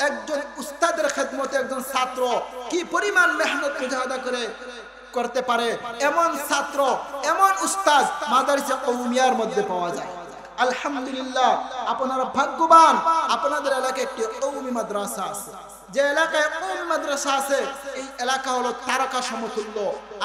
একজন উস্তাদের খেদমতে একজন ছাত্র কি পরিমাণ মেহনত মুজাহাদা করতে পারে। এমন ছাত্র এমন উস্তাদ মাদারিসে কওমিয়ার মধ্যে পাওয়া যায়। আলহামদুলিল্লাহ, আপনারা ভাগ্যবান, আপনাদের এলাকায় একটি কওমি মাদ্রাসা আছে। যে এলাকায় কওমি মাদ্রাসা আছে এই এলাকা হলো তারকা সমতুল্য।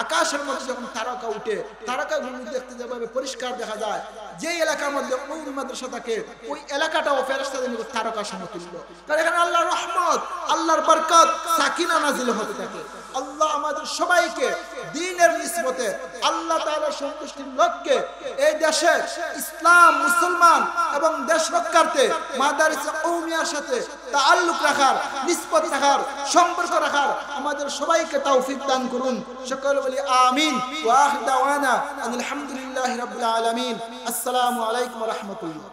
আকাশের মধ্যে যখন তারকা উঠে, তারকাগুলো দেখতে যেভাবে পরিষ্কার দেখা যায়, যে এলাকার মধ্যে কওমি মাদ্রাসা থাকে ওই এলাকাটাও ফেরেশতাদের মতো তারকা সমতুল্য। কারণ এখানে আল্লাহর রহমত, আল্লাহর বরকত, সাকিনা নাজিল হতে থাকে। আল্লাহ আমাদের সবাইকে দ্বীনের নিসবতে আল্লাহ তাআলার সন্তুষ্টির লক্ষ্যে এই দেশে ইসলাম, মুসলমান এবং দেশ রক্ষার্থে মাদারিসে কওমিয়ার সাথে তাআল্লুক রাখার, নিসবত রাখার, সম্পর্ক রাখার আমাদের সবাইকে তৌফিক দান করুন। সকলে বলি আমিন। ওয়া আখির দাওয়ানা আলহামদুলিল্লাহি রাব্বিল আলামিন। আসসালামু আলাইকুম ওয়া রাহমাতুল্লাহ।